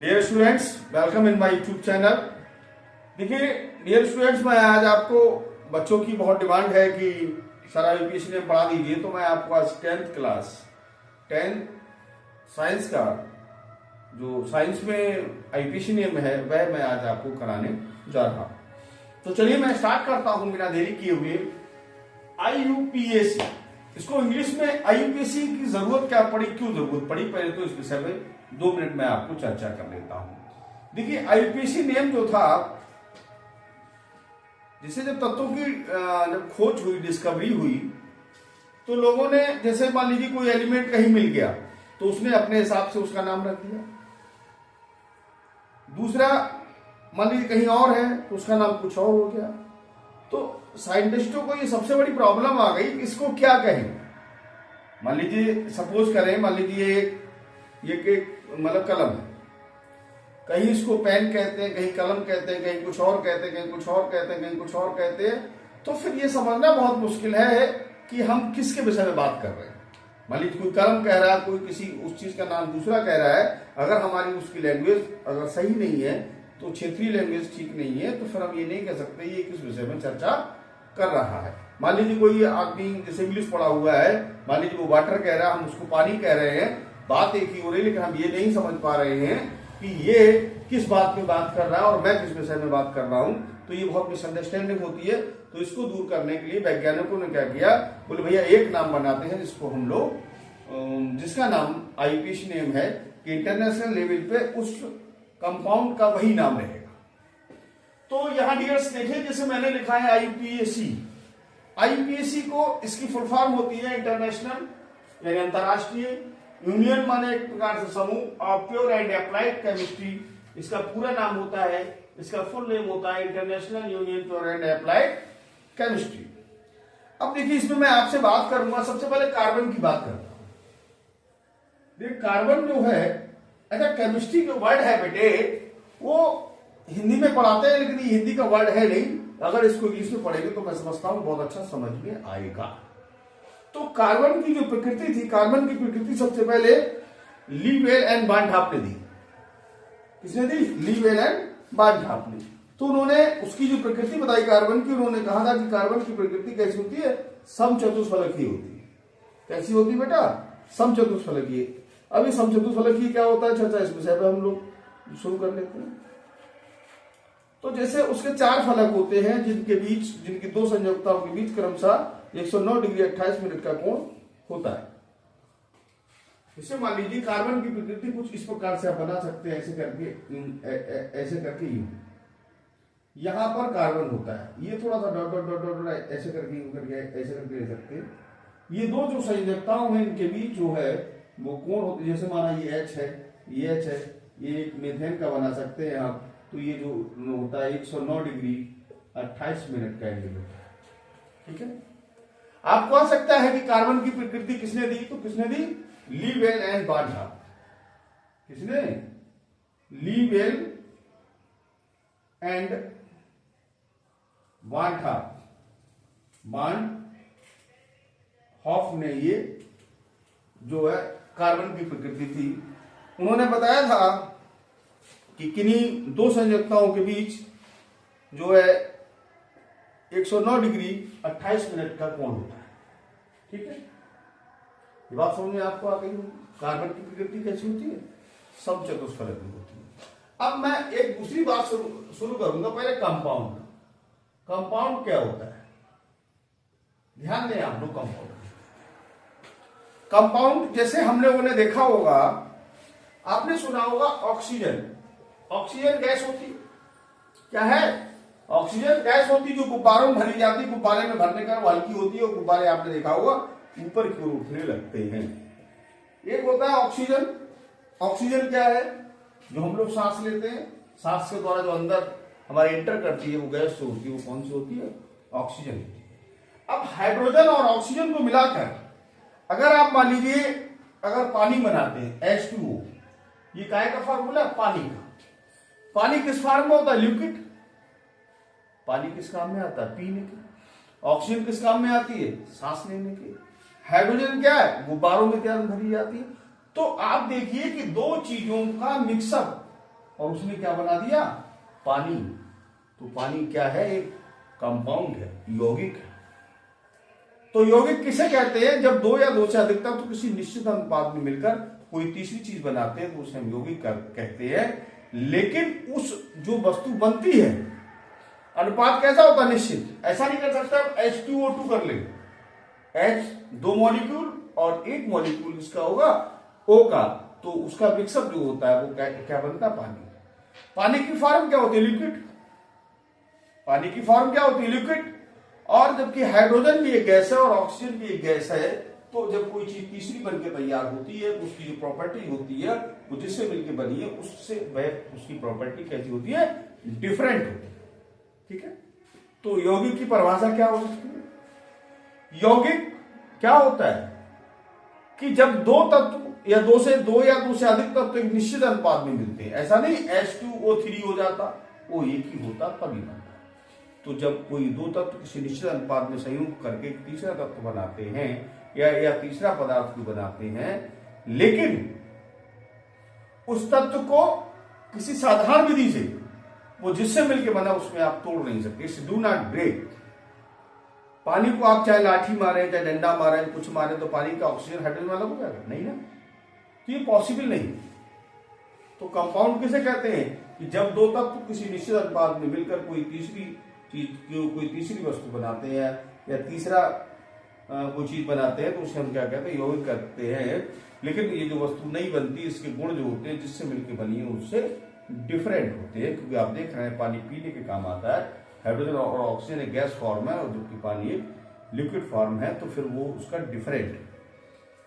Dear students, welcome in my YouTube channel. देखिए dear students, मैं आज आपको बच्चों की बहुत डिमांड है कि सर आईपीएससी ने पढ़ा दीजिए, तो मैं आपको आज 10th क्लास 10 साइंस का जो साइंस में आईपीएससी नियम है वह मैं आज आपको कराने जा रहा हूं। तो चलिए मैं स्टार्ट करता हूं बिना देरी किए हुए। आईयूपीएसी, इसको इंग्लिश में आईयूपीएसी की जरूरत क्या पड़ी, क्यों जरूरत पड़ी, पहले तो इस विषय में 2 मिनट में आपको चर्चा कर लेता हूं। देखिए आईयूपीएसी नियम जो था, जिसे जब तत्वों की जब खोज हुई, डिस्कवरी हुई, तो लोगों ने जैसे मान लीजिए कोई एलिमेंट कहीं मिल गया तो उसने अपने हिसाब से उसका नाम रख दिया। दूसरा मान लीजिए कहीं और है तो उसका नाम कुछ और हो गया। तो साइंटिस्टों को ये सबसे बड़ी प्रॉब्लम आ गई कि इसको क्या कहें। मान लीजिए सपोज करें, मान लीजिए एक मतलब कलम है, कहीं इसको पेन कहते हैं, कहीं कलम कहते हैं, कहीं कुछ और कहते हैं, कहीं कुछ और कहते हैं, कहीं कुछ और कहते हैं। तो फिर ये समझना बहुत मुश्किल है कि हम किसके विषय में बात कर रहे हैं। मान लीजिए कोई कलम कह रहा है, कोई किसी उस चीज का नाम दूसरा कह रहा है। अगर हमारी उसकी लैंग्वेज अगर सही नहीं है, तो क्षेत्रीय लैंग्वेज ठीक नहीं है, तो फिर हम ये नहीं कह सकते ये किस विषय में चर्चा कर रहा है। मान लीजिए कोई आदमी जैसे इंग्लिश पढ़ा हुआ है, मान लीजिए वो वाटर कह रहा है, हम उसको पानी कह रहे हैं, बात एक ही हो रही है, लेकिन हम ये नहीं समझ पा रहे हैं कि ये किस बात में बात कर रहा है और मैं किस विषय में बात कर रहा हूं। तो ये बहुत मिसअंडरस्टैंडिंग होती है। तो इसको दूर करने के लिए वैज्ञानिकों ने क्या किया, बोले भैया एक नाम बनाते हैं जिसको हम लोग जिसका नाम आईयूपीएसी नेम है कि इंटरनेशनल लेवल पे उस कंपाउंड का वही नाम रहेगा। तो यहां डियर्स देखिए, जैसे मैंने लिखा है आईयूपीएसी। आईयूपीएसी को इसकी फुल फॉर्म होती है इंटरनेशनल यानी अंतरराष्ट्रीय, यूनियन माने एक प्रकार से समूह of pure and applied chemistry, इसका पूरा नाम होता है, इसका फुल नेम होता है international union pure and applied chemistry. अब देखिए इसमें मैं आपसे बात करूंगा, सबसे पहले कार्बन की बात करता हूं। देखिए कार्बन जो है, अच्छा केमिस्ट्री जो वर्ड है बेटे, वो हिंदी में पढ़ाते हैं लेकिन ये हिंदी का वर्ड है नहीं। अगर इसको इंग्लिश में पढ़ेंगे तो मैं समझता हूं बहुत अच्छा समझ में आएगा। तो कार्बन की जो प्रकृति थी, कार्बन की प्रकृति सबसे पहले लीवेल एंड बार्नहाफ ने दी। किसने दी? लीवेल एंड बार्नहाफ ने। तो उन्होंने उसकी जो प्रकृति बताई कार्बन की, उन्होंने कहा था कि कार्बन की प्रकृति कैसी होती है, समचतुष्फलकीय होती है। कैसी होती है बेटा? समचतुष्फलकीय। अभी समचतुष्फलकीय क्या होता है चर्चा इस विषय पर हम लोग शुरू कर लेते हैं। तो जैसे उसके 4 फलक होते हैं जिनकी 2 संयोजकताओं के बीच क्रमशः 109 डिग्री 28 मिनट का कोण होता है। इसे मान लीजिए कार्बन की प्रकृति कुछ इस प्रकार से आप बना सकते हैं, ऐसे करके यूं। यहां पर कार्बन होता है, ये थोड़ा सा डॉट डॉट डॉट डॉट ऐसे करके ऐसे करके ले सकते हैं। ये 2 जो संयोजकताओं हैं इनके बीच जो है वो कोण होते, जैसे माना ये H है, ये H है, ये एक मीथेन का बना सकते हैं आप। तो ये जो होता है 109 डिग्री 28 मिनट का एंगल होता है। ठीक है, आपको आ सकता है कि कार्बन की प्रकृति किसने दी, तो किसने दी? लीवेल एंड बार्नहाफ। किसने? लीवेल एंड बार्नहाफ। बार्नहाफ ने ये जो है कार्बन की प्रकृति थी, उन्होंने बताया था कि किन्हीं 2 संयोजकताओं के बीच जो है 109 डिग्री 28 मिनट का कोण होता है। ठीक है, ये बात समझ में आपको आ गई होगी। कार्बन की प्रकृति कैसी होती है? समचतुष्फलकीय होती है। अब मैं एक दूसरी बात शुरू करूंगा, पहले कंपाउंड। कंपाउंड क्या होता है, ध्यान दें आप लोग। कंपाउंड जैसे हम लोगों ने देखा होगा, आपने सुना होगा ऑक्सीजन। ऑक्सीजन गैस होती, क्या है? ऑक्सीजन गैस होती जो गुब्बारों में भरी जाती। गुब्बारे में भरने का वो हल्की होती है और गुब्बारे आपने देखा होगा ऊपर की ओर उठने लगते हैं। एक होता है ऑक्सीजन। ऑक्सीजन क्या है? जो हम लोग सांस लेते हैं, सांस के द्वारा जो अंदर हमारे एंटर करती है वो गैस जो होती है, वो कौन सी होती है? ऑक्सीजन होती है। अब हाइड्रोजन और ऑक्सीजन को मिलाकर अगर आप मान लीजिए अगर पानी बनाते हैं H2O, ये काय का फार्मूला? पानी का। पानी किस फॉर्म में होता है? लिक्विड। पानी किस काम में आता है? पीने के। ऑक्सीजन किस काम में आती है? सांस लेने के। हाइड्रोजन क्या है? गुब्बारों में क्या भरी जाती है। तो आप देखिए कि 2 चीजों का मिक्सअप और उसने क्या बना दिया, पानी। तो पानी क्या है, एक कंपाउंड है, यौगिक है। तो यौगिक किसे कहते हैं, जब दो या दो से अधिक तत्व तो किसी निश्चित अनुपात में मिलकर कोई तीसरी चीज बनाते हैं तो उसे हम यौगिक कहते हैं। लेकिन उस जो वस्तु बनती है, अनुपात कैसा होता है, निश्चित। ऐसा नहीं कर सकता H2O2 कर ले, H दो मॉलिक्यूल और एक मॉलिक्यूल इसका होगा O का, तो उसका मिक्सअप जो होता है वो क्या बनता है, पानी। पानी की फॉर्म क्या होती है, लिक्विड। पानी की फॉर्म क्या होती है, लिक्विड। और जबकि हाइड्रोजन भी एक गैस है और ऑक्सीजन भी एक गैस है, तो जब कोई चीज तीसरी बनके तैयार होती है, उसकी जो प्रॉपर्टी होती है वो जिससे मिलकर बनी है उससे वह उसकी प्रॉपर्टी कैसी होती है, डिफरेंट होती है। ठीक है, तो यौगिक की परिभाषा क्या हो सकती है, यौगिक क्या होता है कि जब दो तत्व या दो से अधिक तत्व एक निश्चित अनुपात में मिलते हैं, ऐसा नहीं H2O3 हो जाता, वो एक ही होता तभी बनता। तो जब कोई दो तत्व किसी निश्चित अनुपात में संयुक्त करके एक तीसरा तत्व बनाते हैं या तीसरा पदार्थ को बनाते हैं, लेकिन उस तत्व को किसी साधारण विधि से वो जिससे मिलके बना उसमें आप तोड़ नहीं सकते, इट्स डू नॉट ब्रेक। पानी को आप चाहे लाठी मारे, चाहे डंडा मारे, कुछ मारे, तो पानी का ऑक्सीजन हाइड्रोजन अलग हो जाएगा, नहीं ना, तो ये पॉसिबल नहीं। तो कंपाउंड किसे कहते हैं कि जब दो तत्व किसी निश्चित अनुपात में मिलकर कोई तीसरी वस्तु बनाते हैं या तीसरा कोई चीज बनाते हैं, तो उसे हम क्या कहते हैं, यौगिक कहते हैं। लेकिन ये जो वस्तु नहीं बनती, इसके गुण जो होते हैं जिससे मिलकर बनी है उससे डिफरेंट होते हैं, क्योंकि आप देख रहे हैं पानी पीने के काम आता है, हाइड्रोजन और ऑक्सीजन एक गैस फॉर्म है और जबकि पानी एक लिक्विड फॉर्म है, तो फिर वो उसका डिफरेंट है।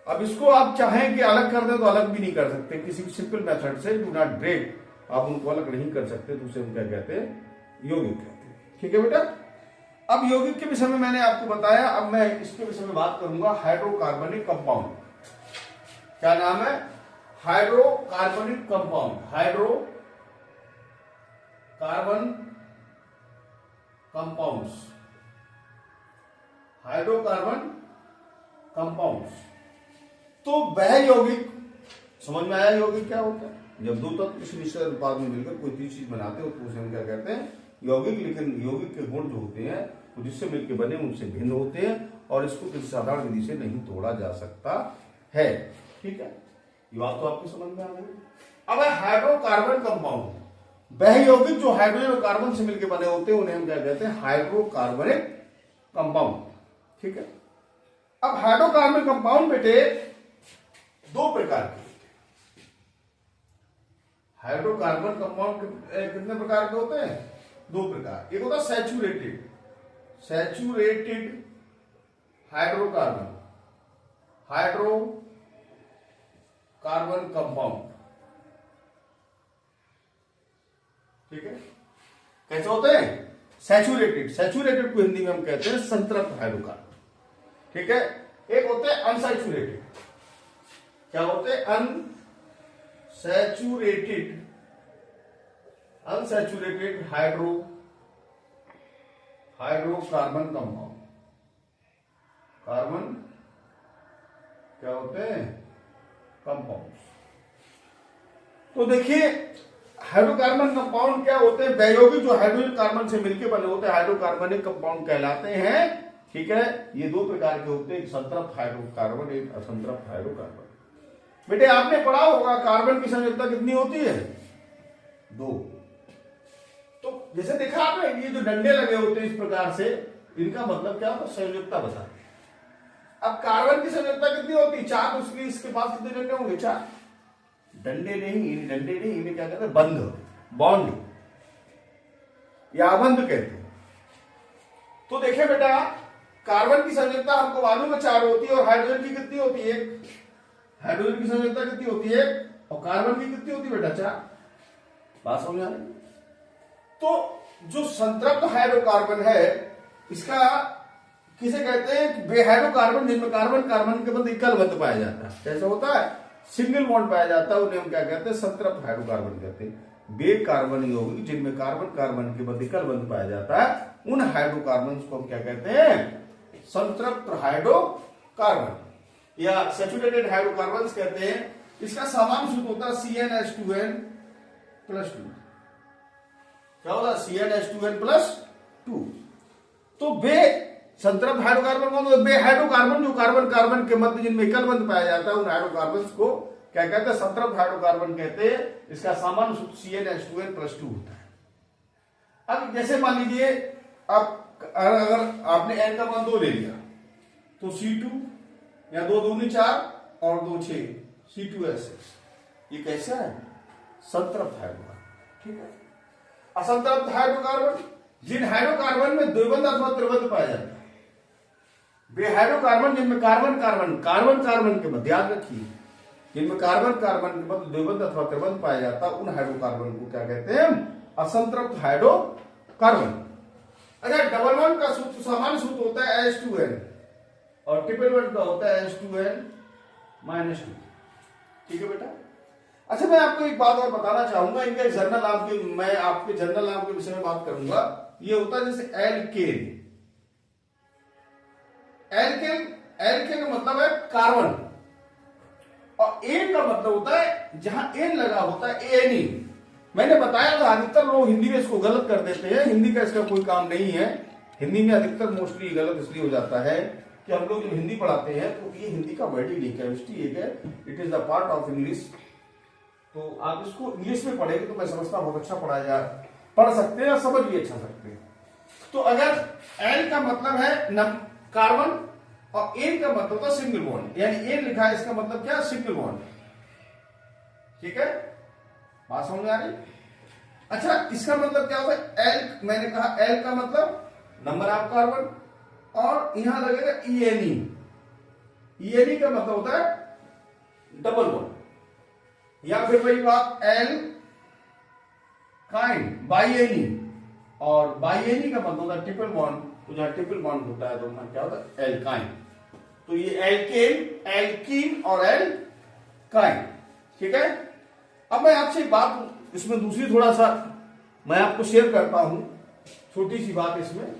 अब इसको आप चाहें कि अलग कर दें तो अलग भी नहीं कर सकते, किसी भी सिंपल मेथड से, डू नॉट ब्रेक, आप उनको अलग नहीं कर सकते, तो उसे हम क्या कहते हैं, यौगिक कहते हैं। ठीक है बेटा, अब यौगिक के विषय में मैंने आपको बताया, अब मैं इसके विषय में बात करूंगा, हाइड्रोकार्बनिक कंपाउंड। क्या नाम है, hydrocarbonic compound, hydrocarbon compounds, hydrocarbon compounds. तो वह यौगिक, समझ में आया यौगिक क्या होता है, जब दो तत्व किसी निश्चित अनुपात में मिलकर कोई तीसरी चीज बनाते हो तो उसे हम क्या कहते हैं, यौगिक। लेकिन यौगिक के गुण जो होते हैं वो जिससे मिलकर बने उनसे भिन्न होते हैं और इसको किसी साधारण विधि से नहीं तोड़ा जा सकता है। ठीक है, ये बात तो आपको समझ में आ गई। अब है हाइड्रोकार्बन कंपाउंड, वह यौगिक जो हाइड्रोजन और कार्बन से मिलकर बने होते हैं उन्हें हम क्या कहते हैं, हाइड्रोकार्बनिक कंपाउंड। ठीक है, अब हाइड्रोकार्बनिक कंपाउंड बेटे दो प्रकार के, हाइड्रोकार्बन कंपाउंड कितने प्रकार के होते हैं, दो प्रकार। एक होता है सैचुरेटेड हाइड्रोकार्बन कंपाउंड। ठीक है, कैसे होते हैं, सैचुरेटेड को हिंदी में हम कहते हैं संतृप्त हाइड्रोकार्बन। ठीक है, एक होते हैं अनसैचुरेटेड। क्या होते हैं, अनसैचुरेटेड हाइड्रोकार्बन कंपाउंड। कार्बन क्या होते हैं, कंपाउंड्स। तो देखिए हाइड्रोकार्बन कंपाउंड क्या होते हैं, वह जो हाइड्रोजन कार्बन से मिलकर बने होते हैं हाइड्रोकार्बनिक कंपाउंड कहलाते हैं। ठीक है, ये दो प्रकार के होते हैं, एक संतृप्त हाइड्रोकार्बन, एक असंतृप्त हाइड्रोकार्बन। बेटे आपने पढ़ा होगा कार्बन की संयोजकता कितनी होती है, 2। तो जैसे देखा आपने, ये जो डंडे लगे होते हैं इस प्रकार से, इनका मतलब क्या होता है, संयोजकता बता। अब कार्बन की संयोजकता कितनी होती है, 4, उसके इसके पास कितने डंडे होंगे, 4 डंडे नहीं, इन्हें क्या कहते हैं, बंध, बॉन्ड या आबंध कहते हैं। तो देखिए बेटा, कार्बन की संयोजकता हमको मालूम है 4 होती है, और हाइड्रोजन की कितनी होती है, हाइड्रोजन की संयोजकता कितनी होती है, और कार्बन की कितनी होती है बेटा, 4। बात समझ आ रही। तो जो संतृप्त हाइड्रोकार्बन है, इसका किसे कहते हैं, बेहाइड्रोकार्बन, जिनमें कार्बन के बंध एकल बंध पाया जाता है। कैसे होता है, सिंगल बॉन्ड पाया जाता है, उन्हें हम क्या कहते हैं, संतृप्त हाइड्रोकार्बन कहते हैं। बे कार्बन यौगिक जिनमें कार्बन के बंध एकल बंध पाया जाता है, उन हाइड्रोकार्बन को हम क्या कहते हैं, संतृप्त हाइड्रोकार्बन या सैचुरेटेड हाइड्रोकार्बन कहते हैं। इसका सामान्य सूत्र होता है CnH2n। प्लस 2 क्या होगा CnH2n+2। तो बे संतृप्त हाइड्रोकार्बन कौन? बे हाइड्रोकार्बन जो कार्बन कार्बन के मध्य जिनमें एकल बंध पाया जाता है उन हाइड्रोकार्बन को क्या कहते हैं? संतृप्त हाइड्रोकार्बन कहते हैं। इसका सामान्य सूत्र CnH2n+2 होता है। अब जैसे मान लीजिए अब अगर आपने n का मान 2 ले लिया तो C2 या 2 दूनी 4 और 2 6 C2H6 ये कैसा है? संतृप्त हाइड्रोकार्बन। ठीक है। असंतृप्त हाइड्रोकार्बन जिन हाइड्रोकार्बन में द्विबंध अथवा त्रिबंध पाया जाता है, वे हाइड्रोकार्बन जिनमें कार्बन कार्बन कार्बन कार्बन के मध्य, याद रखिए, जिनमें कार्बन कार्बन के मध्य द्विबंध अथवा त्रिबंध पाया जाता है उन हाइड्रोकार्बन को क्या कहते हैं? असंतृप्त हाइड्रोकार्बन। अच्छा, डबल बॉन्ड का सूत्र सामान्य सूत्र होता है H2n और ट्रिपल बॉन्ड का होता है H2n-2। ठीक है बेटा। अच्छा, मैं आपको एक बात और बताना चाहूंगा, इनका जर्नल नाम के, मैं आपके जर्नल नाम के विषय में बात करूंगा। ये होता है जैसे एल्केन। एल्केन एल्केन का मतलब है कार्बन और एन का मतलब होता है जहां एन लगा होता है एनिन। मैंने बताया था अधिकतर लोग हिंदी में इसको गलत कर देते हैं। हिंदी का इसका कोई काम नहीं है। हिंदी में अधिकतर मोस्टली गलत इसलिए हो जाता है कि हम लोग जब हिंदी पढ़ाते हैं तो ये हिंदी का वर्ड ही नहीं, केमिस्ट्री एक है, it is the part of English. तो आप इसको इंग्लिश में पढ़ेंगे तो मैं समझता बहुत अच्छा पढ़ सकते हैं और समझ भी अच्छा सकते हैं। तो अगर एल का मतलब है कार्बन और एन का मतलब होता है सिंगल बॉन्ड, यानी एन लिखा है इसका मतलब क्या? Single bond. ठीक है, बात समझ में आ रही? अच्छा, इसका मतलब क्या होता है? एल, मैंने कहा एल का मतलब नंबर ऑफ कार्बन और यहां लगेगा ENE। ENE का मतलब होता है डबल बॉन्ड, या फिर वही बात एल काइन बाइएनी, और बाइएनी का मतलब होता है ट्रिपल बॉन्ड। तो जहां ट्रिपल बॉन्ड होता है तो वहां क्या होता है? एल्काइन। तो ये एल्केन, एल्कीन और एल्काइन। ठीक है। अब मैं आपसे एक बात इसमें दूसरी थोड़ा सा मैं आपको शेयर करता हूं, छोटी सी बात इसमें।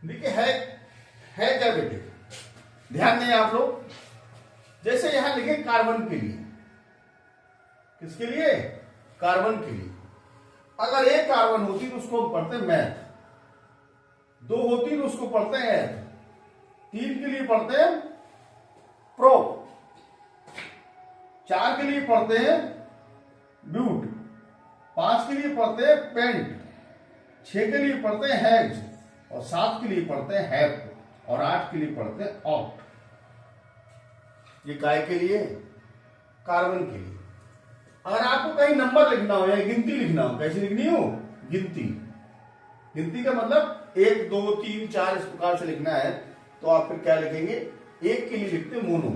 देखिए है क्या बेटे, ध्यान दें आप लोग। जैसे यहां लिखे कार्बन के लिए, किसके लिए? कार्बन के लिए। अगर एक कार्बन होती तो उसको हम पढ़ते मैथ, 2 होती तो उसको पढ़ते हैं एथ, 3 के लिए पढ़ते हैं प्रो, 4 के लिए पढ़ते हैं ब्यूट, 5 के लिए पढ़ते हैं पेंट, 6 के लिए पढ़ते हैं हेक्स, और 7 के लिए पढ़ते हैं हेप, और 8 के लिए पढ़ते हैं ऑक्ट। ये काय के लिए? कार्बन के लिए। अगर आपको कहीं नंबर लिखना हो या गिनती लिखना हो, कैसी लिखनी हो? गिनती। गिनती का मतलब 1 2 3 4 इस प्रकार से लिखना है, तो आप फिर क्या लिखेंगे? 1 के लिए लिखते हैं मोनो,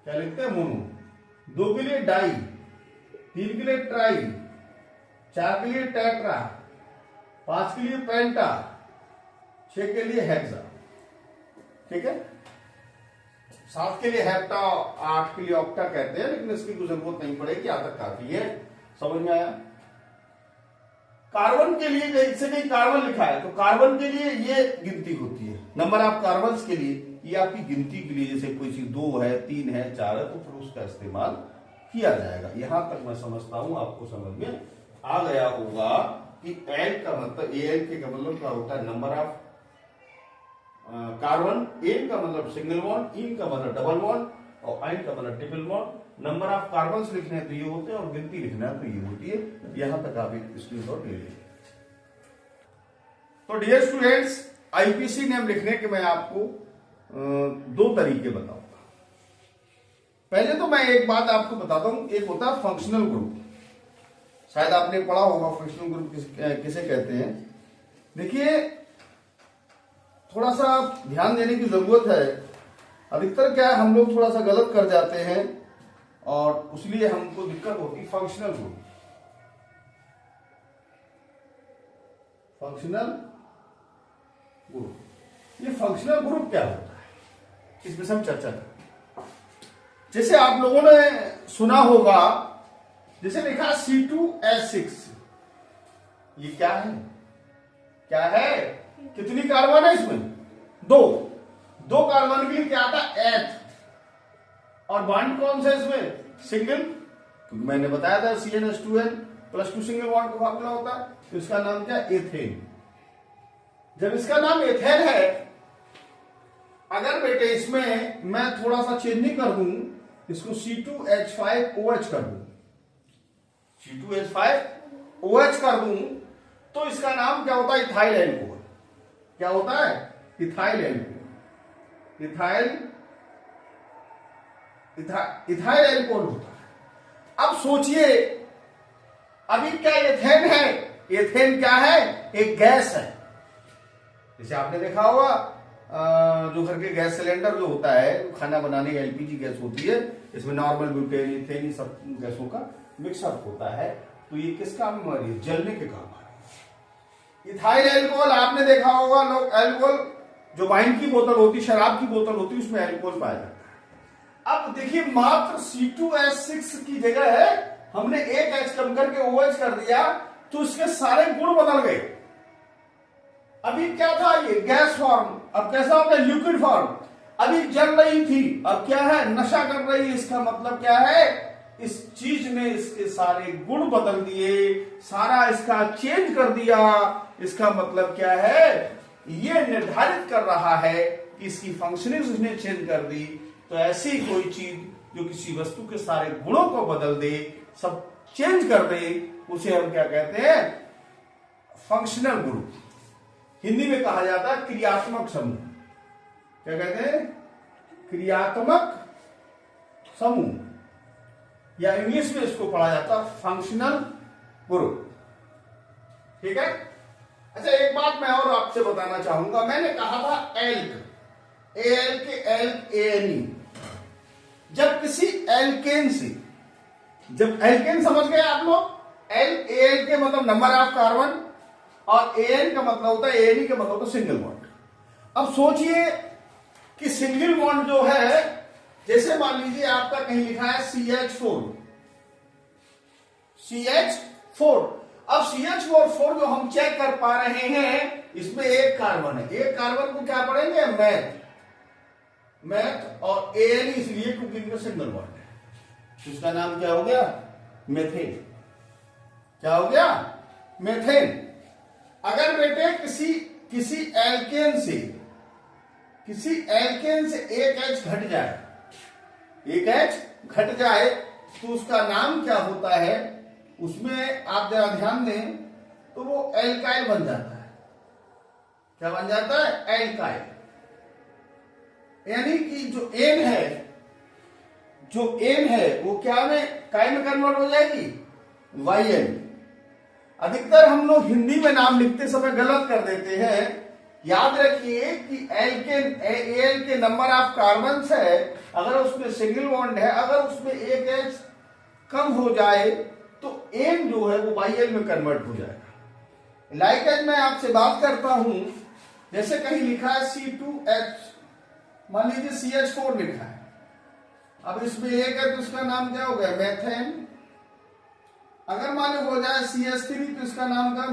क्या लिखते हैं? मोनो। 2 के लिए डाई, 3 के लिए ट्राई, 4 के लिए टेट्रा, 5 के लिए पेंटा, 6 के लिए हेक्सा। ठीक है। 7 के लिए हेप्टा, 8 के लिए ऑक्टा कहते हैं, लेकिन इसकी कोई जरूरत नहीं पड़ेगी, यहां तक काफी है। समझ में आया? कार्बन के लिए जैसे कहीं कार्बन लिखा है तो कार्बन के लिए ये गिनती होती है। नंबर ऑफ कार्बन के लिए ये आपकी गिनती के लिए, जैसे कोई चीज 2 है, 3 है, 4 है, तो फिर उसका इस्तेमाल किया जाएगा। यहां तक मैं समझता हूं आपको समझ में आ गया होगा कि एल का मतलब, एल के का मतलब क्या होता है? नंबर ऑफ कार्बन, एन का मतलब सिंगल बॉन्ड, इन का मतलब डबल बॉन्ड, और आइन का मतलब triple bond. Number of carbon लिखने हैं तो ये होते हैं, और गिनती लिखना है तो ये होती है। यहां तक आप एक स्क्रीनशॉट ले लीजिए। तो डियर स्टूडेंट्स, आईपीसी नेम लिखने के मैं आपको 2 तरीके बताऊंगा। पहले तो मैं एक बात आपको बताता हूं, एक होता है फंक्शनल ग्रुप। शायद आपने पढ़ा होगा फंक्शनल ग्रुप किसे कहते हैं। देखिए, थोड़ा सा ध्यान देने की जरूरत है। अधिकतर क्या है, हम लोग थोड़ा सा गलत कर जाते हैं और इसलिए हमको दिक्कत होती है। फंक्शनल ग्रुप, फंक्शनल ग्रुप, ये फंक्शनल ग्रुप क्या होता है, इसमें हम चर्चा करें। जैसे आप लोगों ने सुना होगा, जैसे लिखा C2H6, ये क्या है? क्या है? कितनी कार्बन है इसमें? 2 कार्बन के लिए क्या आता है? एथ। और बॉन्ड कौन सा है इसमें? सिंगल क्योंकि मैंने बताया था CnH2n +2 सिंगल बॉन्ड का फॉर्मूला होता है। तो इसका नाम क्या, एथेन। जब इसका नाम एथेन है, अगर बेटे इसमें मैं थोड़ा सा चेंजिंग कर दूं, इसको C2H5OH कर दूं, C2H5OH कर दूं, तो इसका नाम क्या होता है, इथाइल एल्कोहल। क्या होता है, इथाइल एल्कोहल। इथाइल एल्कोहल होता है। अब सोचिए, अभी क्या एथेन है, एथेन क्या है, एक गैस है। जैसे आपने देखा होगा जो घर के गैस सिलेंडर जो होता है, खाना बनाने की LPG गैस होती है, इसमें नॉर्मल ब्यूटेन, इथेन, सब गैसों का मिक्सअप होता है। तो ये किस काम में आ रही है, जलने के काम आ रही है। इथाइल एल्कोहल आपने देखा होगा, लोग एल्कोहल जो वाइन की बोतल होती, शराब की बोतल होती, उसमें एल्कोहल पाया जाता है। अब देखिए, मात्र C2H6 की जगह है हमने एक H कम करके OH कर दिया, तो इसके सारे गुण बदल गए। अभी क्या था, ये गैस फॉर्म, अब कैसा हो गया, लिक्विड फॉर्म। अभी जल रही थी, अब क्या है, नशा कर रही है। इसका मतलब क्या है, इस चीज ने इसके सारे गुण बदल दिए, सारा इसका चेंज कर दिया। इसका मतलब क्या है, ये निर्धारित कर रहा है कि इसकी फंक्शनिंग उसने चेंज कर दी। तो ऐसी कोई चीज जो किसी वस्तु के सारे गुणों को बदल दे, सब चेंज कर दे, उसे हम क्या कहते हैं, फंक्शनल ग्रुप। हिंदी में कहा जाता है क्रियात्मक समूह। क्या कहते हैं, क्रियात्मक समूह, या इंग्लिश में इसको पढ़ा जाता है फंक्शनल ग्रुप। ठीक है। अच्छा, एक बात मैं और आपसे बताना चाहूंगा। मैंने कहा था एल्क, एल्क एनी। जब किसी एल्केन से, जब एल्केन समझ गए आप लोग, एल के मतलब नंबर ऑफ कार्बन, और एन का मतलब होता है, एनी का मतलब होता है सिंगल बॉन्ड। अब सोचिए कि सिंगल बॉन्ड जो है, जैसे मान लीजिए आपका कहीं लिखा है CH4, अब CH4 जो हम चेक कर पा रहे हैं, इसमें एक कार्बन है। एक कार्बन को क्या पढ़ेंगे, मैथ, और एन इसलिए क्योंकि इनमें सिंगल बॉन्ड है। इसका नाम क्या हो गया, मेथेन। क्या हो गया, मेथेन। अगर बेटे किसी एल्केन से एक H घट जाए, एक H घट जाए, तो उसका नाम क्या होता है, उसमें आप जरा ध्यान दें, तो वो एल्काइल बन जाता है। क्या बन जाता है, एल्काइल। यानी कि जो एन है वो क्या में, काय में कन्वर्ट हो जाएगी, YN। अधिकतर हम लोग हिंदी में नाम लिखते समय गलत कर देते हैं। याद रखिए कि एल के नंबर ऑफ कार्बन है, अगर उसमें सिंगल बॉन्ड है, अगर उसमें एक H कम हो जाए, तो एन जो है वो YL में कन्वर्ट हो जाएगा। लाइक मैं आपसे बात करता हूं, जैसे कहीं लिखा है C2H, मान लीजिए CH4 लिखा है, अब इसमें एक है तो इसका नाम क्या हो गया, मेथेन। अगर मान लो हो जाए CH3, तो इसका नाम क्या,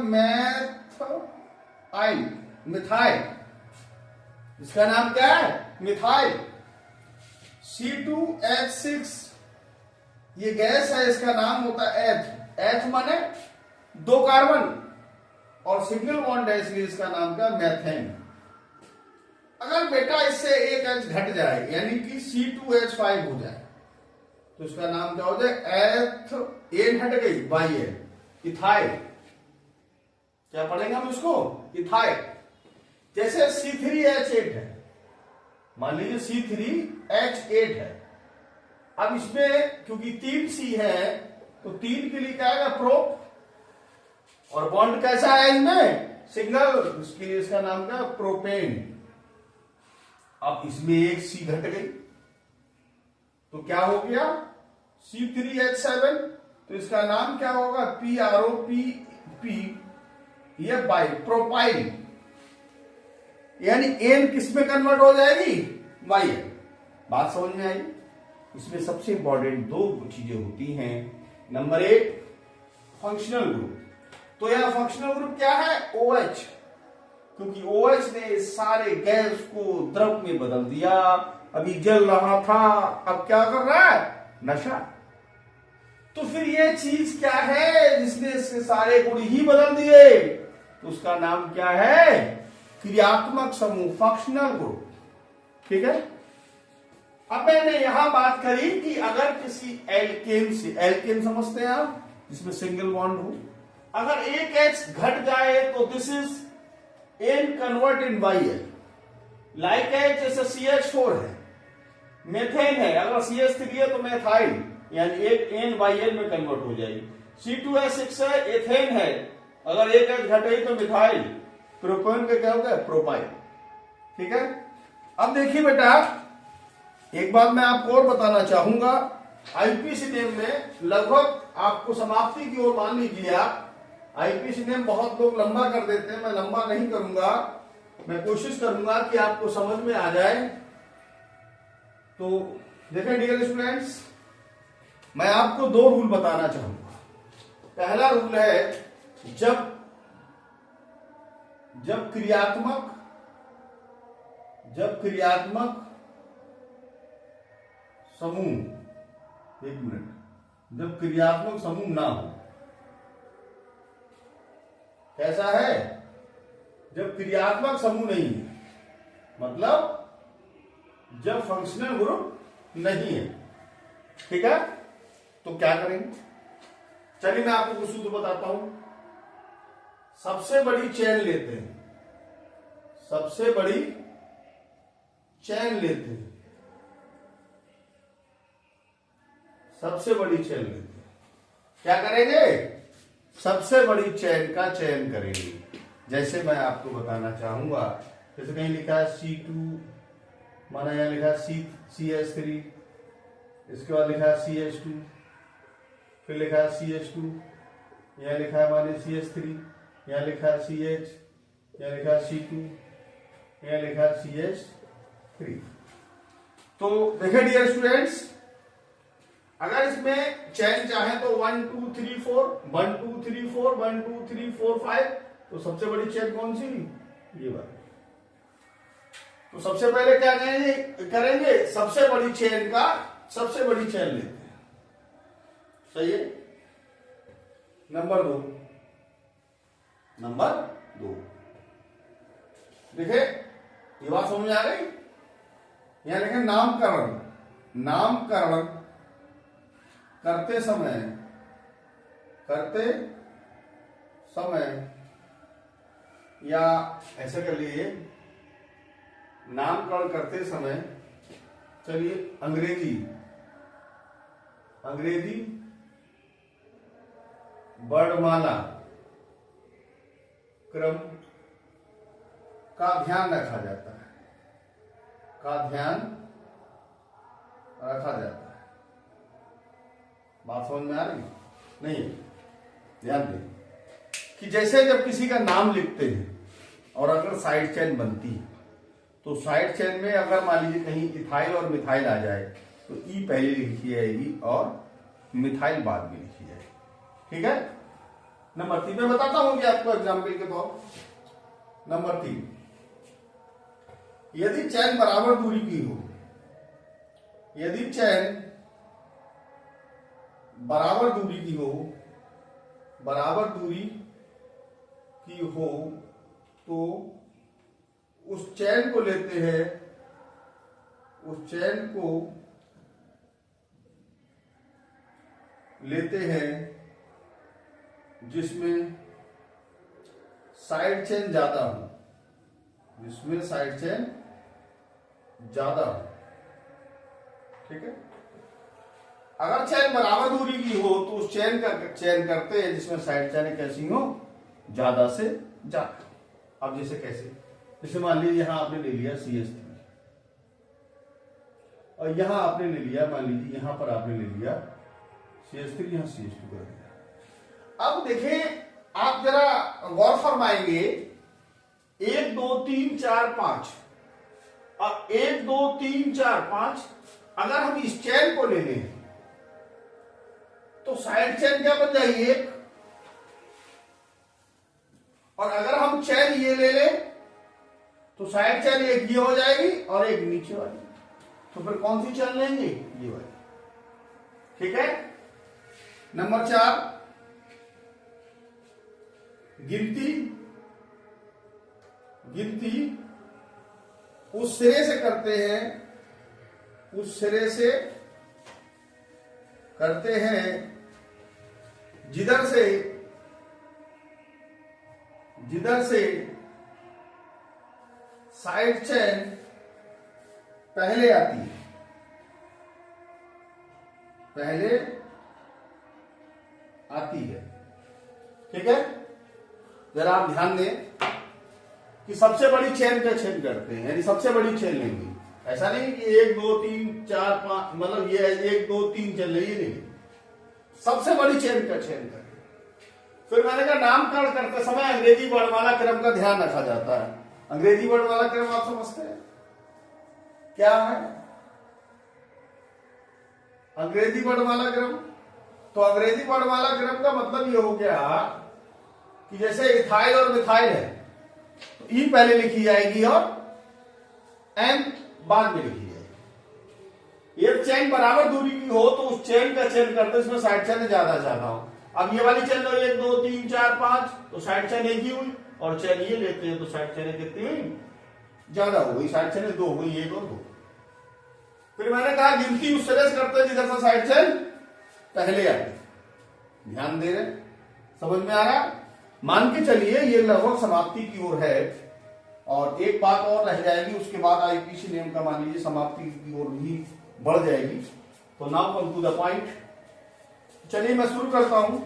मिथाइल। इसका नाम क्या है, मिथाइल। C2H6 ये गैस है, इसका नाम होता है एथ माने 2 कार्बन, और सिंगल बॉन्ड है, इसलिए इसका नाम क्या, मैथेन। अगर बेटा इससे एक H घट जाए, यानी कि C2H5 हो जाए, तो इसका नाम क्या हो जाए, एन हट गई, YL, इथाइल। क्या पढ़ेंगे हम इसको, इथाइल। जैसे C3H8 है, मान लीजिए C3H8 है। अब इसमें क्योंकि 3 C है, तो 3 के लिए क्या आएगा, प्रोप, और बॉन्ड कैसा है इसमें, सिंगल, इसके लिए इसका नाम क्या, प्रोपेन। अब इसमें एक C घट गई, तो क्या हो गया, C3H7, तो इसका नाम क्या होगा, PROP, ये बाई प्रोपाइल। यानी एन किस में कन्वर्ट हो जाएगी, YL। बात समझ में आई। इसमें सबसे इंपॉर्टेंट 2 चीजें होती हैं। Number 1 functional group. तो यह फंक्शनल ग्रुप क्या है, OH, क्योंकि OH ने सारे गैस को द्रव में बदल दिया। अभी जल रहा था, अब क्या कर रहा है, नशा। तो फिर ये चीज क्या है जिसने इसके सारे गुण ही बदल दिए? तो उसका नाम क्या है? क्रियात्मक समूह, फंक्शनल ग्रुप। ठीक है। अब मैंने यहां बात करी कि अगर किसी एल्केन से, एल्केन समझते हैं आप, जिसमें सिंगल बॉन्ड हो, अगर एक H घट जाए तो this is N convert in YL, like है जैसे CH4 है, मेथेन है, अगर CH3 है तो मेथाइल, यानी एक NYL में कन्वर्ट हो जाएगी। C2H6 है, एथेन है, अगर एक H घट गई तो मिथाइल, प्रोपेन का क्या होगा? प्रोपाइल। ठीक है। अब देखिए बेटा, एक बात मैं आपको और बताना चाहूंगा, आईपीसी नेम में लगभग आपको समाप्ति की ओर मान लीजिए आप, आईपीसी नेम बहुत लोग लंबा कर देते हैं, मैं लंबा नहीं करूंगा, मैं कोशिश करूंगा कि आपको समझ में आ जाए। तो देखें डियर स्टूडेंट्स, मैं आपको दो रूल बताना चाहूंगा। पहला रूल है, जब क्रियात्मक समूह, एक मिनट, जब क्रियात्मक समूह ना हो, कैसा है? जब क्रियात्मक समूह नहीं है, मतलब जब फंक्शनल ग्रुप नहीं है। ठीक है। तो क्या करेंगे? चलिए मैं आपको कुछ सूत्र बताता हूं। सबसे बड़ी चेन लेते हैं, सबसे बड़ी चेन लेते हैं, सबसे बड़ी चेन लेते हैं। क्या करेंगे? सबसे बड़ी चेन का चयन करेंगे। जैसे मैं आपको बताना चाहूंगा, जैसे कहीं लिखा है C2, माना यहां लिखा है CH3, इसके बाद लिखा है CH2, फिर लिखा है CH2, यहां लिखा है माने CH3, यहां लिखा है CH, यहां लिखा है C2, यहां लिखा है CH3। तो देखिए डियर स्टूडेंट्स, अगर इसमें चैन चाहे तो 1 2 3 4 1 2 3 4 1 2 3 4 5, तो सबसे बड़ी चैन कौन सी? ये वाली। तो सबसे पहले क्या करेंगे? सबसे बड़ी चैन का सबसे बड़ी चैन लेते हैं। सही है। नंबर दो देखिए, ये बात समझ में आ गई? यहां लिखे नामकरण करते समय या ऐसे कर लिए, नामकरण करते समय, चलिए अंग्रेजी वर्णमाला क्रम का ध्यान रखा जाता है, बात समझ में आ रही? नहीं? ध्यान दें कि जैसे जब किसी का नाम लिखते हैं और अगर साइड चेन बनती है, तो साइड चेन में अगर मान लीजिए कहीं इथाइल और मिथाइल आ जाए तो ई पहले लिखी जाएगी और मिथाइल बाद में लिखी जाएगी। ठीक है। नंबर 3 में बताता हूं कि आपको एग्जाम्पल के तौर। नंबर 3, यदि चैन बराबर दूरी की हो, यदि चैन बराबर दूरी की हो तो उस चैन को लेते हैं, जिसमें साइड चेन ज्यादा हो, ठीक है। अगर चैन बराबर दूरी की हो तो उस चैन का चयन करते हैं जिसमें साइड चेन कैसी हो? ज्यादा से ज्यादा। अब जैसे कैसे? जैसे मान लीजिए यहां आपने ले लिया CH3 और यहां आपने ले लिया, मान लीजिए यहां पर आपने ले लिया CH3, यहां CH2 कर दिया। अब देखें, आप जरा गौर फरमाएंगे, 1 2 3 4 5, अब 1 2 3 4 5, अगर हम इस चैन को ले लें तो साइड चैन क्या बन जाएगी? 1। और अगर हम चैन ये ले लें तो साइड चैन एक ये हो जाएगी और एक नीचे वाली। तो फिर कौन सी चैन लेंगे? ये वाली। ठीक है। नंबर 4, गिनती उस सिरे से करते हैं जिधर से साइड चेन पहले आती है। ठीक है, जरा आप ध्यान दें कि सबसे बड़ी चेन का चेन करते हैं, यानी सबसे बड़ी चेन लेंगे। ऐसा नहीं कि 1 2 3 4 5, मतलब ये 1 2 3 चल रही है, नहीं, सबसे बड़ी चेन का चेन करते। फिर मैंने कहा नामकरण करते समय अंग्रेजी वर्णमाला क्रम का ध्यान रखा जाता है। अंग्रेजी वर्णमाला क्रम आप समझते हैं क्या है? अंग्रेजी वर्णमाला क्रम, तो अंग्रेजी वर्णमाला क्रम का मतलब ये हो गया कि जैसे इथाइल और मिथाइल है, तो ई पहले लिखी जाएगी और एम बाद में लिखी जाएगी। एक चेन बराबर दूरी की हो तो उस चेन का चेन करते इसमें साइड चेन ज्यादा हो। अब ये वाली चेन 1 2 3 4 5, तो साइड चेन एक ही हुई, और चेन ये लेते हैं तो साइड चेन कितनी हुई? ज्यादा हो गई। साइड चेन 2 हुई, 1 और 2। फिर मैंने कहा गिनती उस तरह से करते हैं जिधर से साइड चेन पहले आती। ध्यान दे रहे, समझ में आ रहा? मान के चलिए ये लगभग समाप्ति की ओर है, और एक बात और रह जाएगी, उसके बाद आईपीसी नियम का मान लीजिए समाप्ति की ओर भी बढ़ जाएगी। तो now come to the point. चलिए मैं शुरू करता हूं।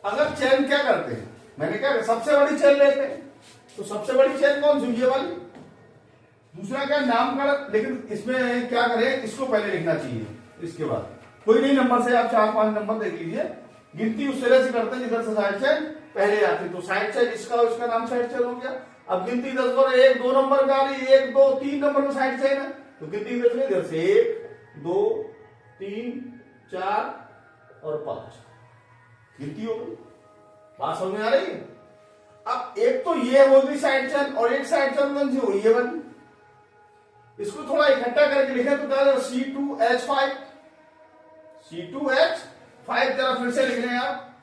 अगर चेन क्या करते हैं, मैंने क्या सबसे बड़ी चेन लेते हैं, तो सबसे बड़ी चेन कौन सी? ये वाली। दूसरा क्या नामकरण, लेकिन इसमें क्या करें, इसको पहले लिखना चाहिए, इसके बाद कोई नहीं नंबर से आप 4 5 नंबर देख लीजिए। गिनती उस तरह से करते हैं जिधर से साइड चेन पहले आती, तो साइड चेन इसका और इसका नाम साइड चेन हो गया। अब गिनती 10 और 1 2 नंबर का, 1 2 3 नंबर में साइड चेन है, तो गिनती इधर से 1 2 3 4 और 5 गिनती हो गई। बात समझ में आ रही है? अब एक तो ये हो गई साइड चेन, और एक साइड चेन कौन सी हो? ये वाली। इसको थोड़ा इकट्ठा करके लिखे तो क्या C2H5, C2H5 जरा फिर से लिख रहे हैं आप,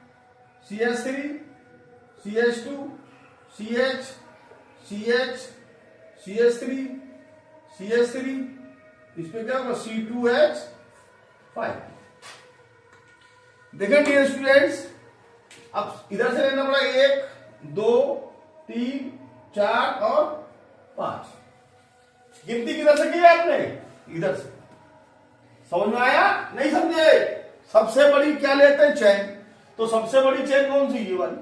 CH3 CH2 CH CH CH3 CH3, इसमें क्या होगा? C2H5। देखें डियर स्टूडेंट्स, अब इधर से लेना पड़ा 1 2 3 4 और 5। गिनती किधर से की है आपने? इधर से। समझ में आया? नहीं समझे? सबसे बड़ी क्या लेते हैं? चेन। तो सबसे बड़ी चेन कौन सी? ये वाली।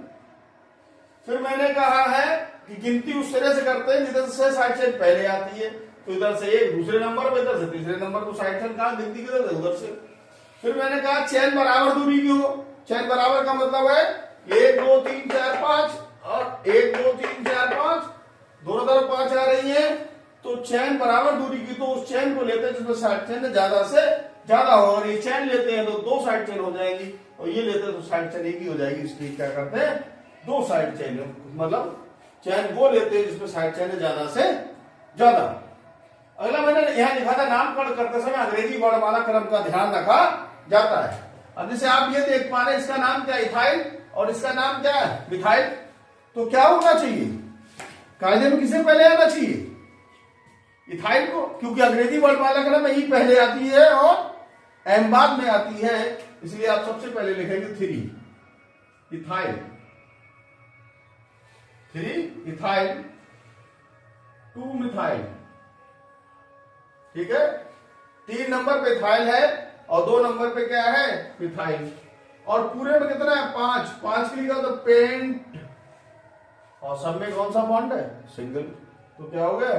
फिर मैंने कहा है कि गिनती उस तरह से करते हैं जिधर से साइड चेन पहले आती है, तो इधर से एक दूसरे नंबर पे, इधर से तीसरे नंबर को साइड चेन कहा, गिनती किधर से? उधर से। फिर मैंने कहा चेन बराबर दूरी की हो। चेन बराबर का मतलब है 1 2 3 4 5, और 1 2 3 4 5, दोनों तरफ 5 आ रही है, तो चेन बराबर दूरी की, तो उस चेन को लेते हैं जिसमें साइड चेन ज्यादा से ज्यादा हो। और ये चेन लेते हैं तो 2 साइड चेन हो जाएगी, और ये लेते हैं तो साइड चेन एक ही हो जाएगी। इसलिए क्या करते हैं? 2 साइड चेन, मतलब चेन वो लेते हैं जिसमें साइड चेन ज्यादा से ज्यादा। अगला मैंने यहां लिखा था नामकरण करते समय अंग्रेजी वर्णमाला क्रम का ध्यान रखा जाता है। अब जैसे आप ये देख पा रहे हैं, इसका नाम क्या है? इथाइल, और इसका नाम क्या है? मिथाइल। तो क्या होना चाहिए? कायदे में किसे पहले आना चाहिए? इथाइल को, क्योंकि अंग्रेजी वर्णमाला क्रम में ई पहले आती है और एम बाद में आती है, इसलिए आप सबसे पहले लिखेंगे 3 इथाइल, 3 इथाइल, 2 मिथाइल। ठीक है, 3 नंबर पे इथाइल है और 2 नंबर पे क्या है? मिथाइल। और पूरे में कितना है? 5। 5 के लिए तो पेंट, और सब में कौन सा बॉन्ड है? सिंगल। तो क्या हो गया?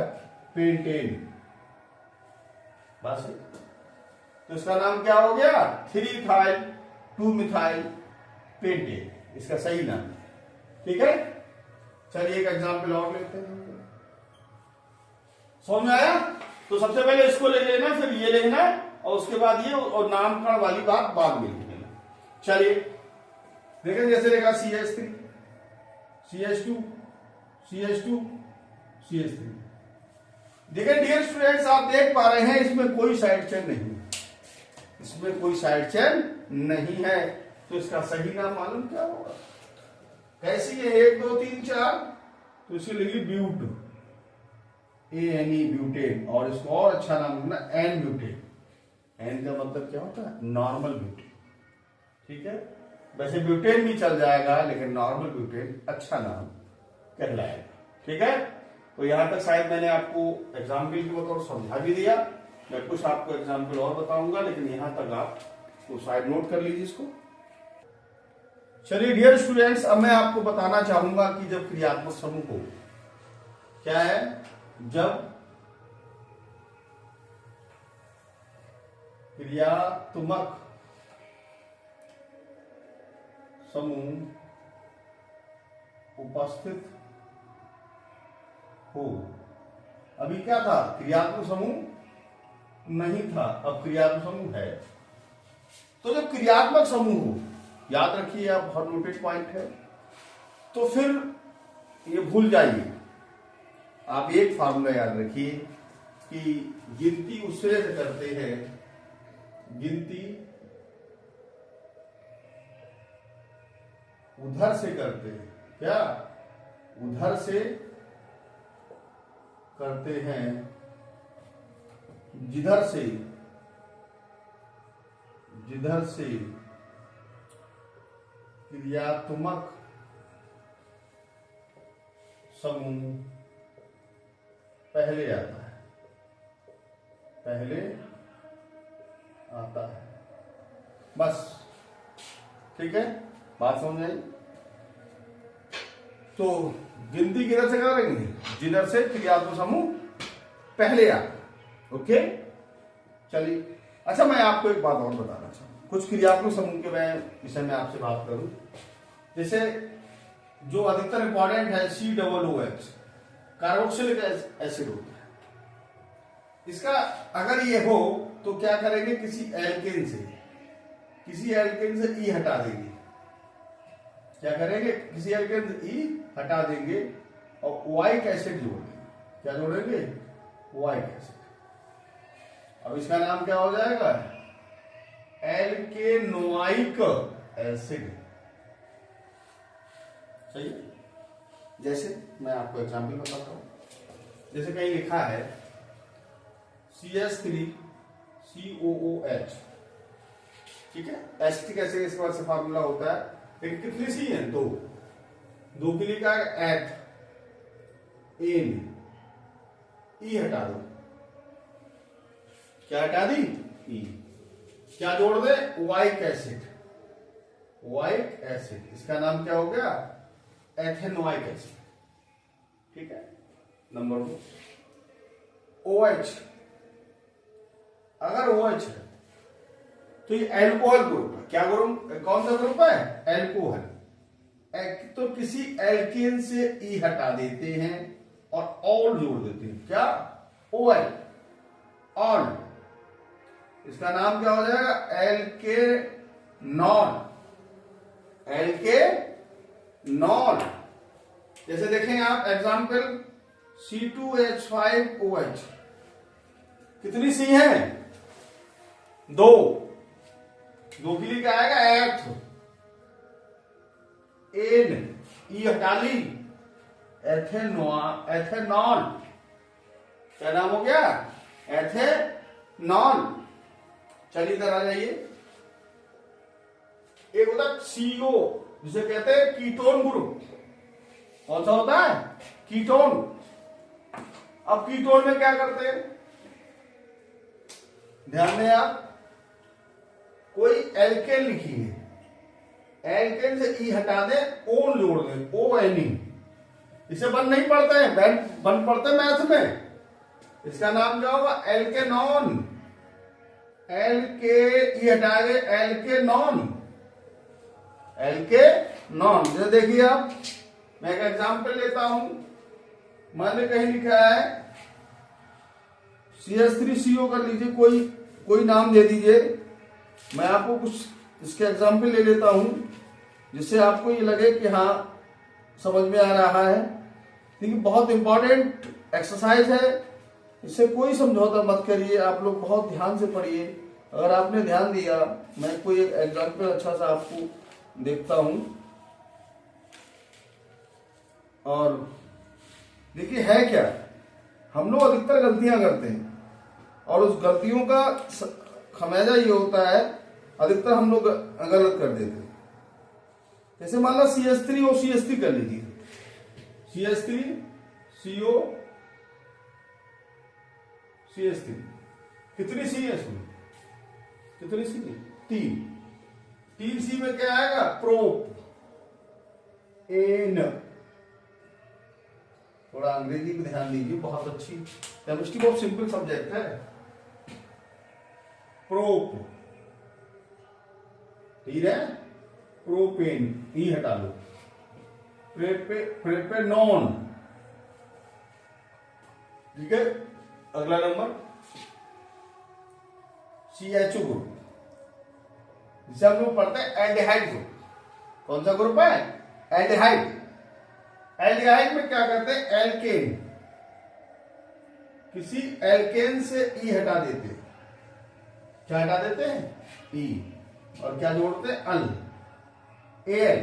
पेंटेन। बस। तो इसका नाम क्या हो गया? 3 इथाइल 2 मिथाइल पेंटेन, इसका सही नाम। ठीक है, चलिए एक एग्जाम्पल और लेते हैं। समझ में आया? तो सबसे पहले इसको ले लेना, फिर ये लेना, और उसके बाद ये, और नामकरण वाली बात बाद में लिख लेना। चलिए देखें, जैसे लिखा CH3 CH2 CH2 CH3। देखिए डियर स्टूडेंट्स, आप देख पा रहे हैं इसमें कोई साइड चेन नहीं, इसमें कोई साइड चेन नहीं है, तो इसका सही नाम मालूम क्या होगा? कैसी है 1 2 3 4, तो इसके लिए ब्यूट, ANE ब्यूटेन, और इसको और अच्छा नाम देना एन ब्यूटेन। एन का मतलब क्या होता है? Normal butane. ठीक है, वैसे ब्यूटेन भी चल जाएगा, लेकिन नॉर्मल ब्यूटेन अच्छा नाम कहलाएगा। ठीक है, तो यहां तक शायद मैंने आपको एग्जाम्पल के बतौर समझा भी दिया। मैं कुछ आपको एग्जाम्पल और बताऊंगा, लेकिन यहां तक आप तो शायद नोट कर लीजिए इसको। चलिए डियर स्टूडेंट्स, अब मैं आपको बताना चाहूंगा कि जब क्रियात्मक समूह हो, क्या है, जब क्रियात्मक समूह उपस्थित हो। अभी क्या था? क्रियात्मक समूह नहीं था, अब क्रियात्मक समूह है। तो जब क्रियात्मक समूह हो, याद रखिए आप, बहुत नोटेड पॉइंट है, तो फिर ये भूल जाइए, आप एक फार्मूला याद रखिए कि गिनती उससे से करते हैं, गिनती उधर से करते हैं। क्या? उधर से करते हैं जिधर से क्रियात्मक समूह पहले आता है, बस। ठीक है, बात समझ आई? तो गिनती किधर से करेंगे? जिधर से क्रियात्मक समूह पहले आता। ओके, चलिए। अच्छा, मैं आपको एक बात और बताना चाहूँ, कुछ क्रियात्मक समूह के विषय में आपसे बात करूं। जैसे जो अधिकतर इंपॉर्टेंट है COOH, कार्बोक्सिलिक एसिड होता है। इसका अगर ये हो तो क्या करेंगे? किसी एल्केन से E हटा देंगे। क्या करेंगे? किसी एल्केन से E हटा देंगे और ओआइक एसिड जोड़ेंगे। क्या जोड़ेंगे? ओआइक एसिड। अब इसका नाम क्या हो जाएगा? एल्केनोइक एसिड। सही है? जैसे मैं आपको एग्जाम्पल बताता हूं, जैसे कहीं लिखा है CH3COOH। ठीक है, एसिटिक एसिड इसके बाद से फार्मूला होता है, लेकिन कितनी सी है? दो के लिए क्या है? एथ एन, ई हटा दो। क्या हटा दी? ई। क्या जोड़ दे? ओआइक एसिड। ओआइक एसिड, इसका नाम क्या हो गया? Ethanoic acid. ठीक है, नंबर 2 OH। अगर OH है तो ये एल्कोहल ग्रुप है। क्या ग्रुप? कौन सा ग्रुप है? एल्कोहल। तो किसी एल्केन से ई हटा देते हैं और ऑल जोड़ देते हैं। क्या? OL, all. इसका नाम क्या हो जाएगा? एल्केनॉल। एल्केनॉल। जैसे देखें आप एग्जाम्पल C2H5OH, कितनी सी है? 2 के लिए क्या आएगा? एथ एन, ई हटा ली, एथेनॉल। क्या नाम हो गया? एथेनॉल। चलिए इधर आ जाइए। एक होता है CO, जिसे कहते हैं कीटोन ग्रुप। कौन सा होता है? कीटोन। अब कीटोन में क्या करते हैं? ध्यान दें आप, कोई एल्केन लिखी है, एल्केन से ई हटा दे, ओन जोड़ दे, ONE। इसे बन नहीं पड़ते हैं, बन पड़ते मैथ में। इसका नाम क्या होगा? एल्केनॉन। ई हटा दे, एल्केनॉन। एल्केनॉन। जैसे देखिए आप, मैं एक एग्जाम्पल लेता हूं। मैंने कहीं लिखा है CH3CO कर लीजिए, कोई नाम दे दीजिए। मैं आपको कुछ इसके एग्जाम्पल ले लेता हूं, जिससे आपको ये लगे कि हाँ समझ में आ रहा है। लेकिन बहुत इंपॉर्टेंट एक्सरसाइज है, इससे कोई समझौता मत करिए। आप लोग बहुत ध्यान से पढ़िए, अगर आपने ध्यान दिया, मैं कोई एक एग्जाम्पल अच्छा सा आपको देखता हूं, और देखिए है क्या, हम लोग अधिकतर गलतियां करते हैं और उस गलतियों का खमियाजा ये होता है, अधिकतर हम लोग गलत कर देते हैं। जैसे मान लो CH3 और CH3 कर लीजिए, CH3 CO CH3, कितनी सी है इसमें, कितनी सी, 3 सी में क्या आएगा, प्रोप एन। थोड़ा अंग्रेजी पे ध्यान दीजिए, बहुत अच्छी केमिस्ट्री, बहुत सिंपल सब्जेक्ट है। प्रोप, ठीक है, प्रोपेन, ई हटा लो, प्रेपेनॉन, ठीक है। अगला नंबर CHO ग्रुप, जिसे हम लोग पढ़ते हैं एल्डिहाइड ग्रुप। कौन सा ग्रुप है, एल्डिहाइड। एल्डिहाइड में क्या करते हैं, एल्केन, किसी एल्केन से ई हटा देते हैं, क्या हटा देते हैं, ई, और क्या जोड़ते हैं, अल, एल,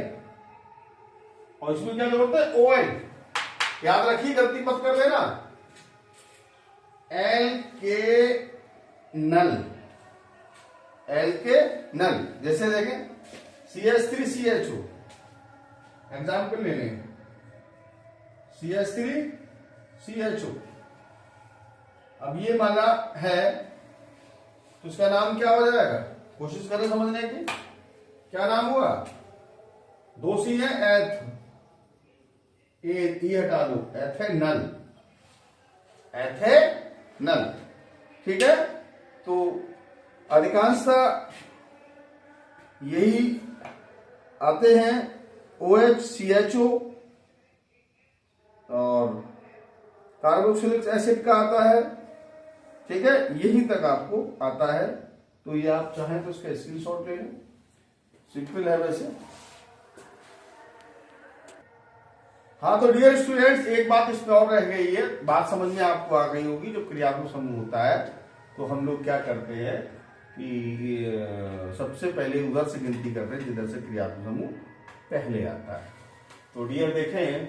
और इसमें क्या जोड़ते हैं, OL। याद रखिए, गलती मत कर लेना, एल के नल, एल के नल। जैसे देखें CH3 CHO, एग्जाम्पल ले लेंगे, CH3 CHO। अब ये माना है तो उसका नाम क्या हो जाएगा, कोशिश करें समझने की, क्या नाम हुआ, 2 C है, एथ, ई हटा दो, एथेनल, एथेनल, ठीक है। तो अधिकांशतः यही आते हैं, OH CHO और कार्बोक्सिलिक एसिड का आता है, ठीक है, यही तक आपको आता है। तो ये आप चाहें तो इसका स्क्रीनशॉट ले लें, सिंपल है वैसे। हाँ, तो डियर स्टूडेंट्स, एक बात इसमें और रह गई है, बात समझ में आपको आ गई होगी। जो क्रियात्मक समूह होता है तो हम लोग क्या करते हैं कि सबसे पहले उधर से गिनती करते हैं जिधर से क्रियात्मक समूह पहले आता है। तो डियर देखें,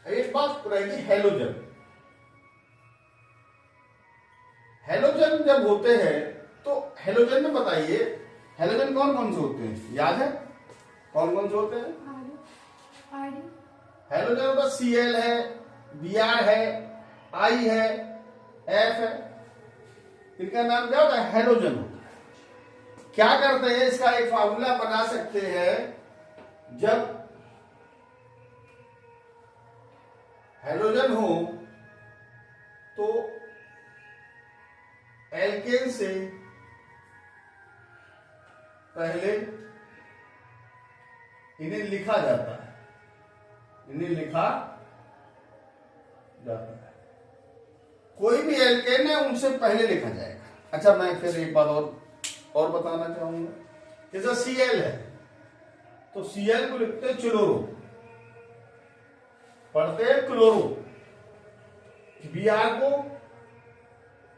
एक बात रहेगी, हेलोजन। हेलोजन जब होते हैं तो हेलोजन में बताइए, हेलोजन कौन कौन से होते हैं, याद है, कौन कौन से होते हैं, हेलोजन होता है, Cl है, Br है, I है, F है, इनका नाम क्या होता है, हेलोजन होता है। क्या करते हैं, इसका एक फार्मूला बना सकते हैं, जब हेलोजन हो तो एल्केन से पहले इन्हें लिखा जाता है, इन्हें लिखा जाता है, कोई भी एल्केन है उनसे पहले लिखा जाएगा। अच्छा, मैं फिर एक बात और बताना चाहूंगा, जैसा Cl है तो Cl को लिखते हैं क्लोरो, पढ़ते हैं क्लोरो, Br को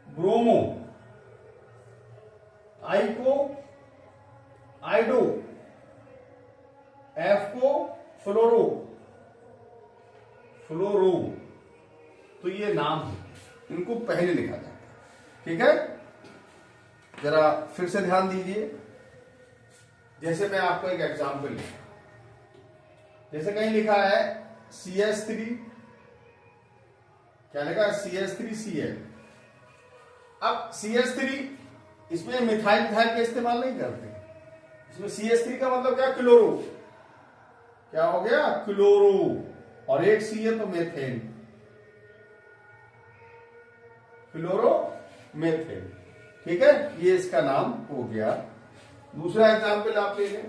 ब्रोमो, I को आइडो, F को फ्लोरो, फ्लोरो। तो ये नाम है, इनको पहले लिखा जाता है, ठीक है। जरा फिर से ध्यान दीजिए, जैसे मैं आपको एक एग्जांपल लिखा, जैसे कहीं लिखा है CH3, क्या लिखा है, CH3Cl। अब CH3, इसमें मिथाइल का इस्तेमाल नहीं करते, इसमें CH3 का मतलब क्या, क्लोरो, क्या हो गया, क्लोरो, और एक C है तो मेथेन, क्लोरो मेथेन, ठीक है, ये इसका नाम हो गया। दूसरा एग्जाम्पल आप ले लें,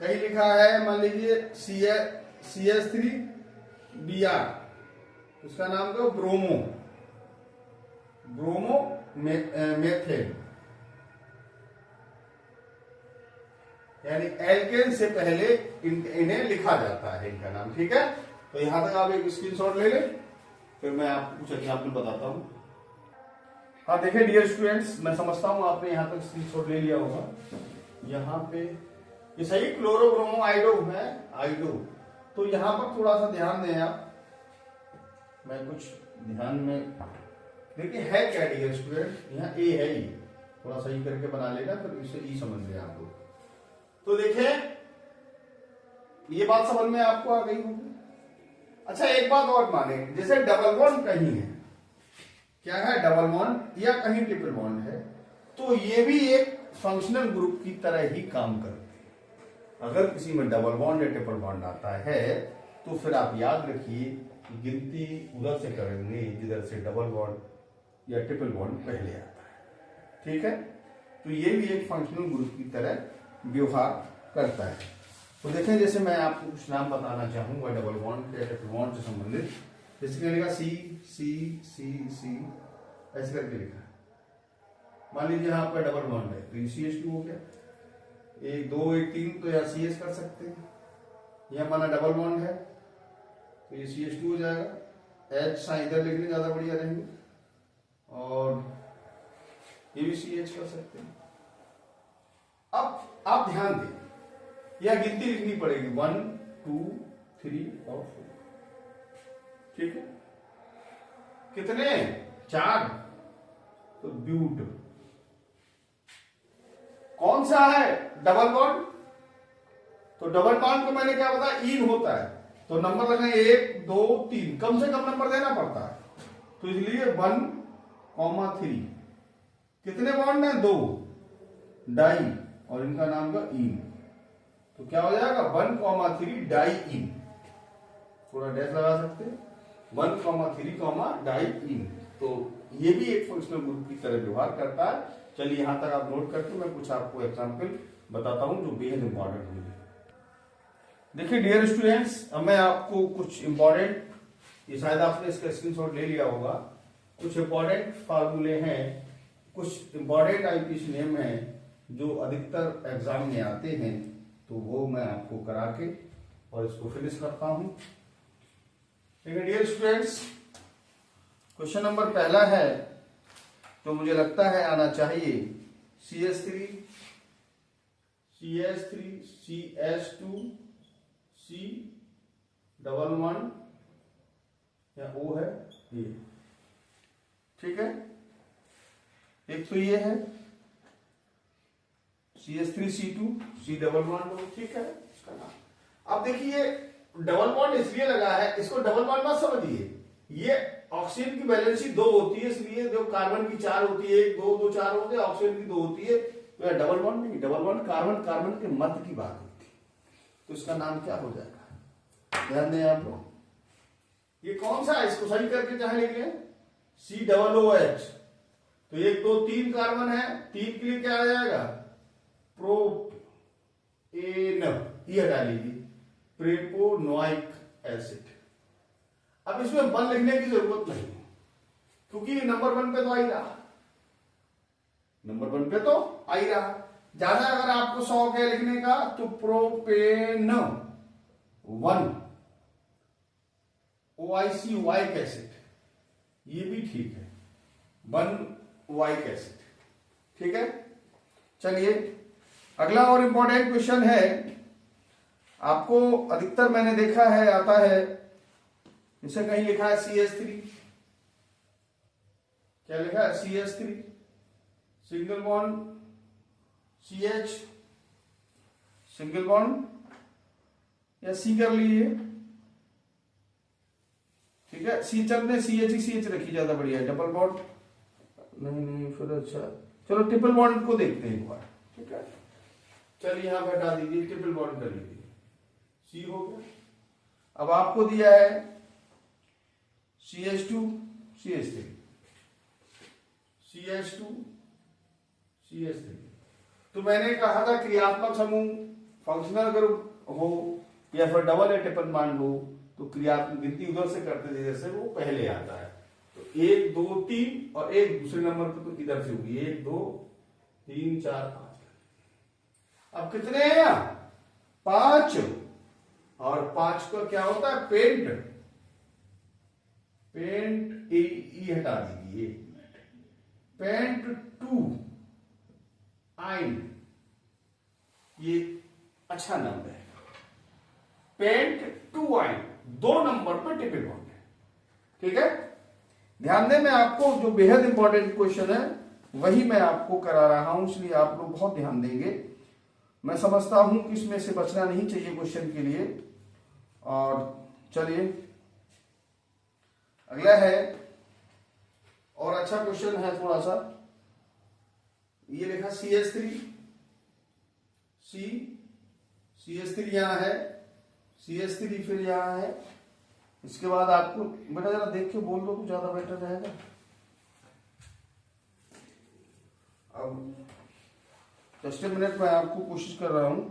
कहीं लिखा है, मान लीजिए CH3Br, उसका नाम क्या, ब्रोमो, ब्रोमो मेथेन, यानी एल्केन से पहले इन्हें लिखा जाता है, इनका नाम, ठीक है। तो यहां तक आप एक स्क्रीनशॉट ले लें, फिर मैं आपको कुछ एग्जाम्पल बताता हूं। हाँ देखिए डियर स्टूडेंट्स, मैं समझता हूँ आपने यहाँ तक स्क्रीनशॉट ले लिया होगा। यहाँ पे ये सही क्लोरोब्रोमो आइडो है, आइडो। तो यहाँ पर थोड़ा सा ध्यान दें आप, मैं कुछ ध्यान में देखिए है क्या डियर स्टूडेंट, यहाँ ए है, ये थोड़ा सही करके बना लेगा, फिर इसे ई समझ लें आप लोग। तो देखिए ये बात समझ में आपको आ गई होगी। अच्छा एक बात और माने, जैसे डबल बॉन्ड कहीं है, क्या है डबल बॉन्ड या कहीं ट्रिपल बॉन्ड है, तो ये भी एक फंक्शनल ग्रुप की तरह ही काम करते हैं। अगर किसी में डबल बॉन्ड या ट्रिपल बॉन्ड आता है तो फिर आप याद रखिए कि गिनती उधर से करेंगे जिधर से डबल बॉन्ड या ट्रिपल बॉन्ड पहले आता है। ठीक है, तो ये भी एक फंक्शनल ग्रुप की तरह व्यवहार करता है। तो देखें, जैसे मैं आपको कुछ नाम बताना चाहूंगा डबल बॉन्ड या ट्रिपल बॉन्ड से संबंधित। जैसे लिखा सी सी सी सी, ऐसे करके लिखा है। मान लीजिए यहाँ पर डबल बॉन्ड है तो ये CH2 हो गया, 1 2 1 3, तो यहाँ CS कर सकते हैं। यह माना डबल बॉन्ड है तो ये CH2 हो जाएगा, H साइन इधर लिखने ज्यादा बढ़िया रहेंगे, और ये भी CH कर सकते हैं। अब आप ध्यान दें, यह गिनती लिखनी पड़ेगी 1 2 3 और 4। ठीक है, कितने 4, तो ब्यूट कौन सा है डबल बॉन्ड, तो डबल बॉन्ड को मैंने क्या बताया, इन होता है, तो नंबर लगना 1 2 3, कम से कम नंबर देना पड़ता है। तो इसलिए 1,3, कितने बॉन्ड है 2, डाई, और इनका नाम का इन, तो क्या हो जाएगा 1,3 डाई इन, थोड़ा डैश लगा सकते हैं, 1,3 डाई इन। तो ये भी एक फंक्शनल ग्रुप की तरह व्यवहार करता है। चलिए यहां तक आप नोट करके मैं कुछ आपको एग्जांपल बताता हूं जो बेहद इंपॉर्टेंट होंगे। देखिए डियर स्टूडेंट्स, अब मैं आपको कुछ इंपॉर्टेंट, ये शायद आपने इसका स्क्रीनशॉट ले लिया होगा, कुछ इंपॉर्टेंट फार्मूले हैं, कुछ इंपॉर्टेंट आईपीएस नेम हैं जो अधिकतर एग्जाम में आते हैं, तो वो मैं आपको करा के और इसको फिनिश करता हूं। देखिए डियर स्टूडेंट्स, क्वेश्चन नंबर पहला है जो मुझे लगता है आना चाहिए, CH3 CH2 C डबल 1 या O है ये। ठीक है, एक तो ये है CH3C2 C डबल बॉन्ड, ठीक है इसका नाम। अब देखिए डबल बॉन्ड इसलिए लगा है, इसको डबल बॉन्ड मत समझिए, ये ऑक्सीजन की वैलेंसी 2 होती है, इसलिए जो कार्बन की 4 होती है, 1 2 2 4 होते हैं, ऑक्सीजन की 2 होती है, तो यह डबल बॉन्ड नहीं, डबल बॉन्ड कार्बन कार्बन के मध्य की बात होती है, तो इसका नाम क्या हो जाएगा, ध्यान दें आप लोग। ये कौन सा है, इसको सही करके चाहे लिख लें, COOH, तो 1 2 3 कार्बन है, 3 के लिए क्या आ जाएगा, प्रोपेन, ये हटा लीजिए, प्रोपेनोइक एसिड। अब इसमें 1 लिखने की जरूरत नहीं क्योंकि नंबर 1 पे तो आ ही रहा, नंबर 1 पे तो आ ही रहा। ज्यादा अगर आपको शौक है लिखने का तो प्रोपेन 1 OIC वाइक एसिड, ये भी ठीक है, 1 वाइक एसिड। ठीक है, चलिए अगला और इंपॉर्टेंट क्वेश्चन है, आपको अधिकतर मैंने देखा है आता है, इसे कहीं लिखा है CH3, क्या लिखा है CH3 single bond CH single bond, या C कर लीजिए, ठीक है, C चलने CH ही CH रखी ज्यादा बढ़िया है, डबल बॉन्ड नहीं फिर अच्छा, चलो ट्रिपल बॉन्ड को देखते हैं एक बार। ठीक है, चलिए यहां पे हटा दीजिए, ट्रिपल बॉन्ड कर लीजिए, C हो गया। अब आपको दिया है CH2 CH3 CH2 CH3, तो मैंने कहा था क्रियात्मक समूह फंक्शनल ग्रुप हो या फिर डबल या ट्रिपल बॉन्ड हो तो क्रियात्मक गिनती उधर से करते थे जैसे वो पहले आता है, तो 1 2 3 और एक दूसरे नंबर पे तो इधर से होगी 1 2 3 4 5। अब कितने हैं यहाँ 5, और 5 का क्या होता है पेंट, पेंट ई हटा दीजिए, पेंट टू आइन, ये अच्छा नंबर है। पेंट टू आइन 2 नंबर पर टिपिक बॉन्ड है। ठीक है, ध्यान दें, मैं आपको जो बेहद इंपॉर्टेंट क्वेश्चन है वही मैं आपको करा रहा हूं, इसलिए आप लोग बहुत ध्यान देंगे। मैं समझता हूं कि इसमें से बचना नहीं चाहिए क्वेश्चन के लिए। और चलिए अगला है, और अच्छा क्वेश्चन है थोड़ा सा। ये लिखा CH3, CH3 यहां है, CH3 फिर यहां है। इसके बाद आपको बेटा जरा देख के बोल दो तो ज्यादा बेटर रहेगा। अब जस्ट ए मिनट, मैं आपको कोशिश कर रहा हूं।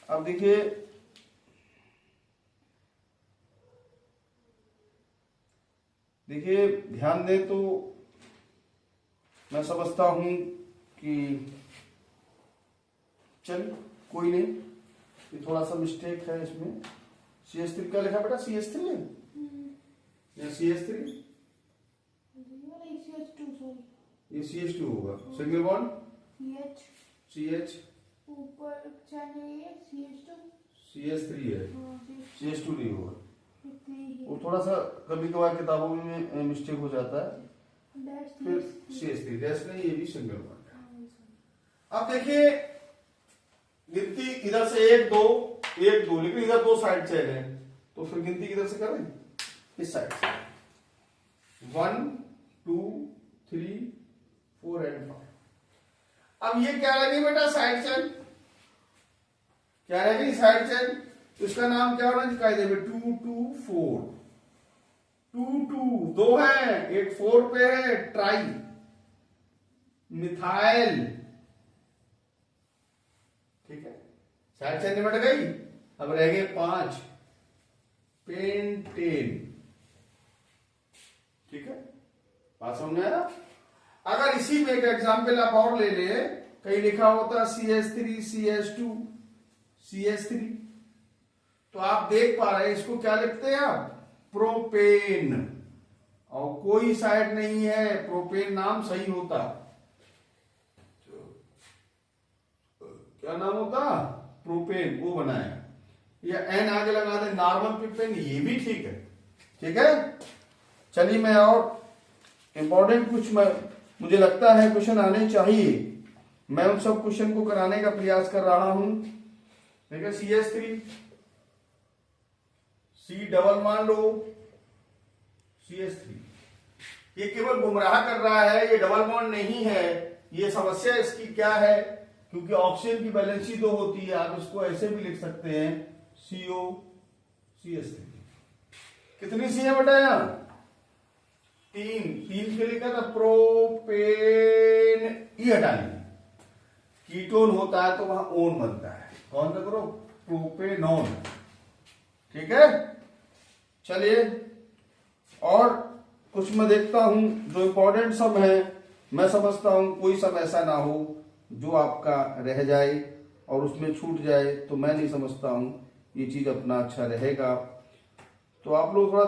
अब देखिए ध्यान दें तो मैं समझता हूं कि चल कोई नहीं, ये थोड़ा सा मिस्टेक है इसमें। CH3 क्या लिखा बेटा? CH3 है या CH3? ये CH2 होगा। सिंगल बॉन्ड CH ऊपर CH3 है, CH2 नहीं होगा। CH2 वो थोड़ा सा कभी कभार किताबों में मिस्टेक हो जाता है। फिर CH3 डैश नहीं, ये भी सिंगल बॉन्ड है। अब देखिए गिनती इधर से 1 2 1 2, लेकिन इधर 2 साइड चेन है, तो फिर गिनती किधर से करें? इस साइड से 1 2 3 4 एंड 5। अब ये क्या लगी बेटा? Side chain. क्या रहेगी? Side chain. तो इसका नाम क्या होना चाहिए? 2 2 4, 2 2 2 है, एक 4 पे है, ट्राई मिथाइल। ठीक है, साइड चेन निपट गई। अब रह गए 5 पेंटेन। ठीक है, बात समझ में आया? अगर इसी में एक एग्जाम्पल आप और ले ले, कहीं लिखा होता CH3 CH2 CH3, तो आप देख पा रहे हैं इसको क्या लिखते हैं आप? प्रोपेन। और कोई साइड नहीं है, प्रोपेन नाम सही होता। क्या नाम होता? प्रोपेन, वो बनाया। या एन आगे लगा दे, नॉर्मल प्रोपेन, ये भी ठीक है। ठीक है, चलिए मैं और इंपॉर्टेंट कुछ मुझे लगता है क्वेश्चन आने चाहिए, मैं उन सब क्वेश्चन को कराने का प्रयास कर रहा हूं। ठीक है, CH3 C डबल मान लो CH3, ये केवल गुमराह कर रहा है, ये डबल बॉन्ड नहीं है। ये समस्या इसकी क्या है? क्योंकि ऑक्सीजन की वैलेंसी 2 होती है, आप इसको ऐसे भी लिख सकते हैं CO CH3। कितनी सी है बेटा? यहां 3 के लिखा था प्रोपेन, ई हटा लीजिए। कीटोन होता है तो वहां ओन बनता है, कौन सा करो? प्रोपेनॉन। ठीक है, चलिए और कुछ मैं देखता हूं जो इंपॉर्टेंट सब है। मैं समझता हूं कोई सब ऐसा ना हो जो आपका रह जाए और उसमें छूट जाए, तो मैं नहीं समझता हूं ये चीज अपना अच्छा रहेगा। तो आप लोग थोड़ा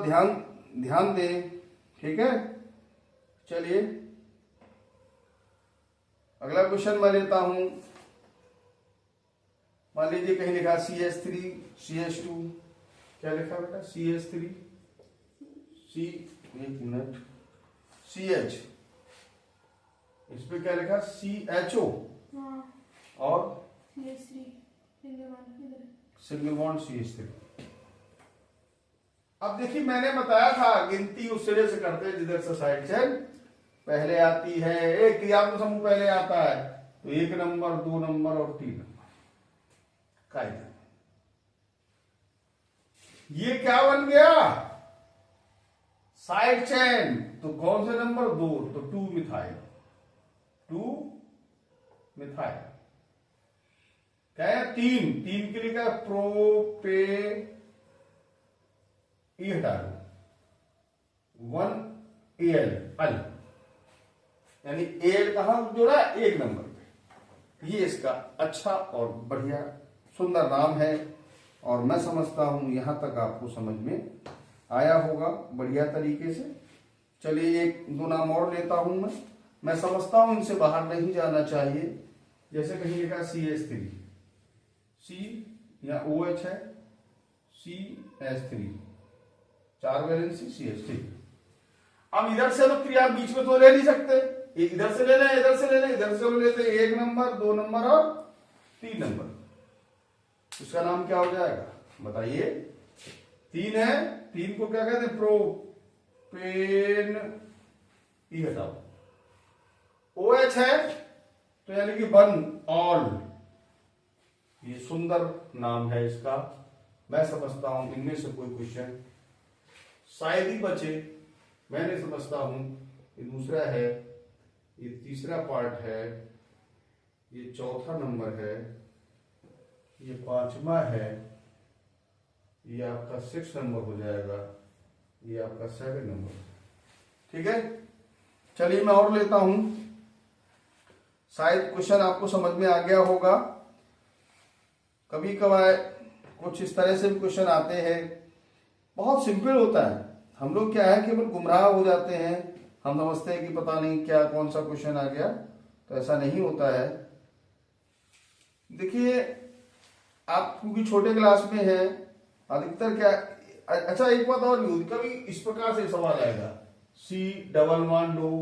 ध्यान दें। ठीक है, चलिए अगला क्वेश्चन मैं लेता हूं। मान लीजिए कहीं लिखा CH3 CH2, क्या लिखा बेटा? CH3 C, एक मिनट, CH, इस पे क्या लिखा? CHO और सिंगल बॉन्ड CH3। अब देखिए मैंने बताया था गिनती उस सिरे से करते हैं जिधर से साइड चेन पहले आती है। एक क्रियात्मक समूह पहले आता है तो 1 नंबर 2 नंबर और 3 नंबर कायदे। ये क्या बन गया? Side chain. तो कौन से नंबर? 2, तो 2 मिथाइल। 2 मिथाइल क्या है? 3 के लिए क्या? प्रोपे, ई हटा दो, 1 एल अल, यानी एल कहां जोड़ा? 1 नंबर पे। ये इसका अच्छा और बढ़िया सुंदर नाम है और मैं समझता हूं यहां तक आपको समझ में आया होगा बढ़िया तरीके से। चलिए 1 2 नाम और लेता हूं मैं। मैं समझता हूं इनसे बाहर नहीं जाना चाहिए। जैसे कहीं लिखा CH3, C या OH है, CH3, 4 वैलेंसी CH3। अब इधर से तो क्रिया बीच में तो ले नहीं सकते, इधर से लेना है, इधर से लेना है, इधर से लेते 1 नंबर, 2 नंबर और 3 नंबर। उसका नाम क्या हो जाएगा बताइए? 3 है, 3 को क्या कहते हैं? प्रोपेन। ई हटाओ। OH है तो यानी कि 1 ऑल। ये सुंदर नाम है इसका। मैं समझता हूं इनमें से कोई क्वेश्चन शायद ही बचे, मैं नहीं समझता हूं। ये दूसरा है, ये तीसरा पार्ट है, ये चौथा नंबर है, ये 5वां है, ये आपका 6 नंबर हो जाएगा, ये आपका 7 नंबर। ठीक है, चलिए मैं और लेता हूं। शायद क्वेश्चन आपको समझ में आ गया होगा। कभी कभार कुछ इस तरह से भी क्वेश्चन आते हैं, बहुत सिंपल होता है। हम लोग क्या है केवल गुमराह हो जाते हैं, हम समझते हैं कि पता नहीं क्या कौन सा क्वेश्चन आ गया, तो ऐसा नहीं होता है। देखिए आप क्योंकि छोटे क्लास में हैं, अधिकतर क्या, अच्छा एक बात और भी होती, कभी इस प्रकार से सवाल आएगा C11OOH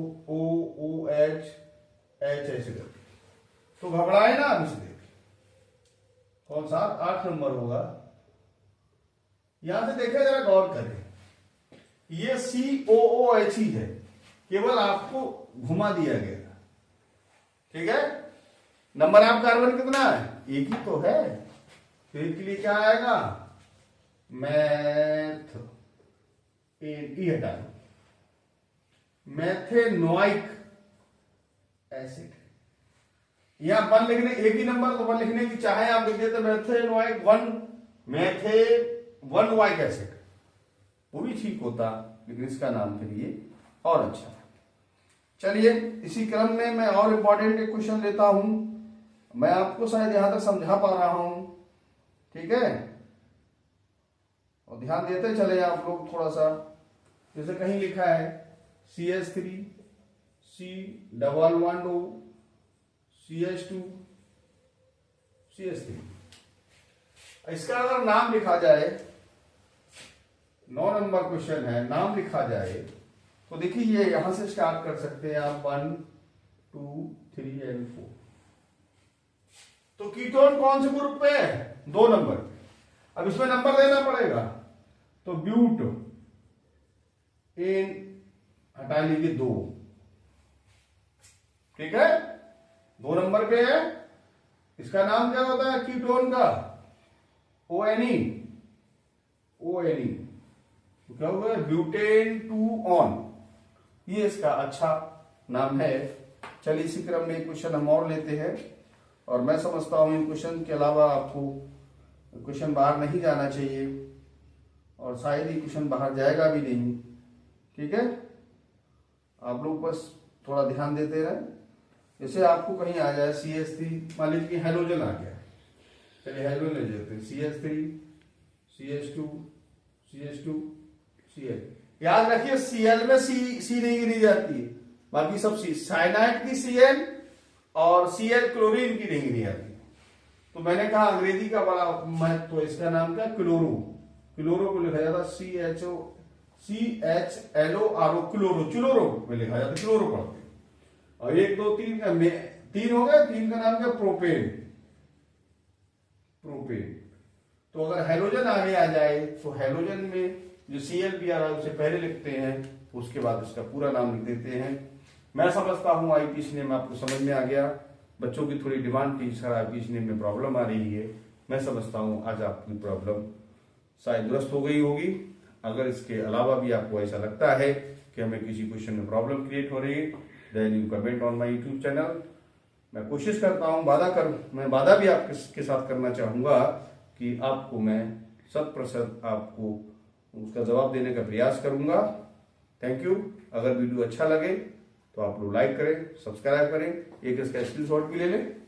ऐसे करके, तो घबराए ना आप इसलिए। कौन सा 8 नंबर होगा? यहां से देखे जरा गौर करें, ये COOH ही है, केवल आपको घुमा दिया गया। ठीक है, नंबर ऑफ कार्बन कितना है? एक ही तो है, तो इसके लिए क्या आएगा? मैथ ई हटा दो, मैथेनोइक एसिड। यहां 1 लिखने, एक ही नंबर तो 1 लिखने की चाहे आप लिख देते मैथेनोइक 1, मैथे1 एसिड, वो भी ठीक होता, लेकिन इसका नाम फिर ये और अच्छा। चलिए इसी क्रम में मैं और इंपॉर्टेंट एक क्वेश्चन लेता हूं। मैं आपको शायद यहां तक समझा पा रहा हूं, ठीक है, और ध्यान देते चले आप लोग थोड़ा सा। जैसे कहीं लिखा है CH3, C11O, CH2, CH3। इसका अगर नाम लिखा जाए, 9 नंबर क्वेश्चन है, नाम लिखा जाए तो देखिए ये यहां से स्टार्ट कर सकते हैं आप 1, 2, 3 और 4। तो कीटोन कौन से ग्रुप पे है? 2 नंबर। अब इसमें नंबर देना पड़ेगा, तो ब्यूट इन हटा लीजिए 2। ठीक है, 2 नंबर पे है। इसका नाम क्या होता है कीटोन का? ONE। तो क्या होगा? ब्यूटेन 2 ऑन, ये इसका अच्छा नाम है। चलिए इसी क्रम में एक क्वेश्चन हम और लेते हैं, और मैं समझता हूं इन क्वेश्चन के अलावा आपको क्वेश्चन बाहर नहीं जाना चाहिए, और शायद ही क्वेश्चन बाहर जाएगा भी नहीं। ठीक है, आप लोग बस थोड़ा ध्यान देते रहे। जैसे आपको कहीं आ जाए CH3, मान लीजिए हाइड्रोजन आ गया, चलिए हाइड्रोजन ले लेते हैं, CH3, CH2, CH2, Cl। याद रखिए Cl में C नहीं गिनी जाती है, बाकी सब C। साइनाइड की Cl और Cl क्लोरीन की नहीं गिनी जाती। तो मैंने कहा अंग्रेजी का बड़ा महत्व, तो इसका नाम क्या? क्लोरो। क्लोरो को लिखा जाता CHLORO, क्लोरो में लिखा जाता, क्लोरो पढ़ते। और 1, 2, 3 का 3 हो गया, 3 का नाम क्या? प्रोपेन। तो अगर हाइड्रोजन आगे आ जाए तो हाइड्रोजन में जो Cl भी आ रहा है उसे पहले लिखते हैं, उसके बाद उसका पूरा नाम लिख देते हैं। मैं समझता हूं IPC नेम आपको समझ में आ गया। बच्चों की थोड़ी डिमांड थी सर IPC नेम में प्रॉब्लम आ रही है, मैं समझता हूं आज आपकी प्रॉब्लम शायद दुरुस्त हो गई होगी। अगर इसके अलावा भी आपको ऐसा लगता है कि हमें किसी क्वेश्चन में प्रॉब्लम क्रिएट हो रही है, then you comment on my YouTube channel. मैं कोशिश करता हूं, मैं वादा भी आपके साथ करना चाहूंगा कि आपको मैं 100% आपको उसका जवाब देने का प्रयास करूंगा। Thank you. अगर वीडियो अच्छा लगे तो आप लोग लाइक करें, सब्सक्राइब करें, एक इसका स्क्रीनशॉट भी ले लें।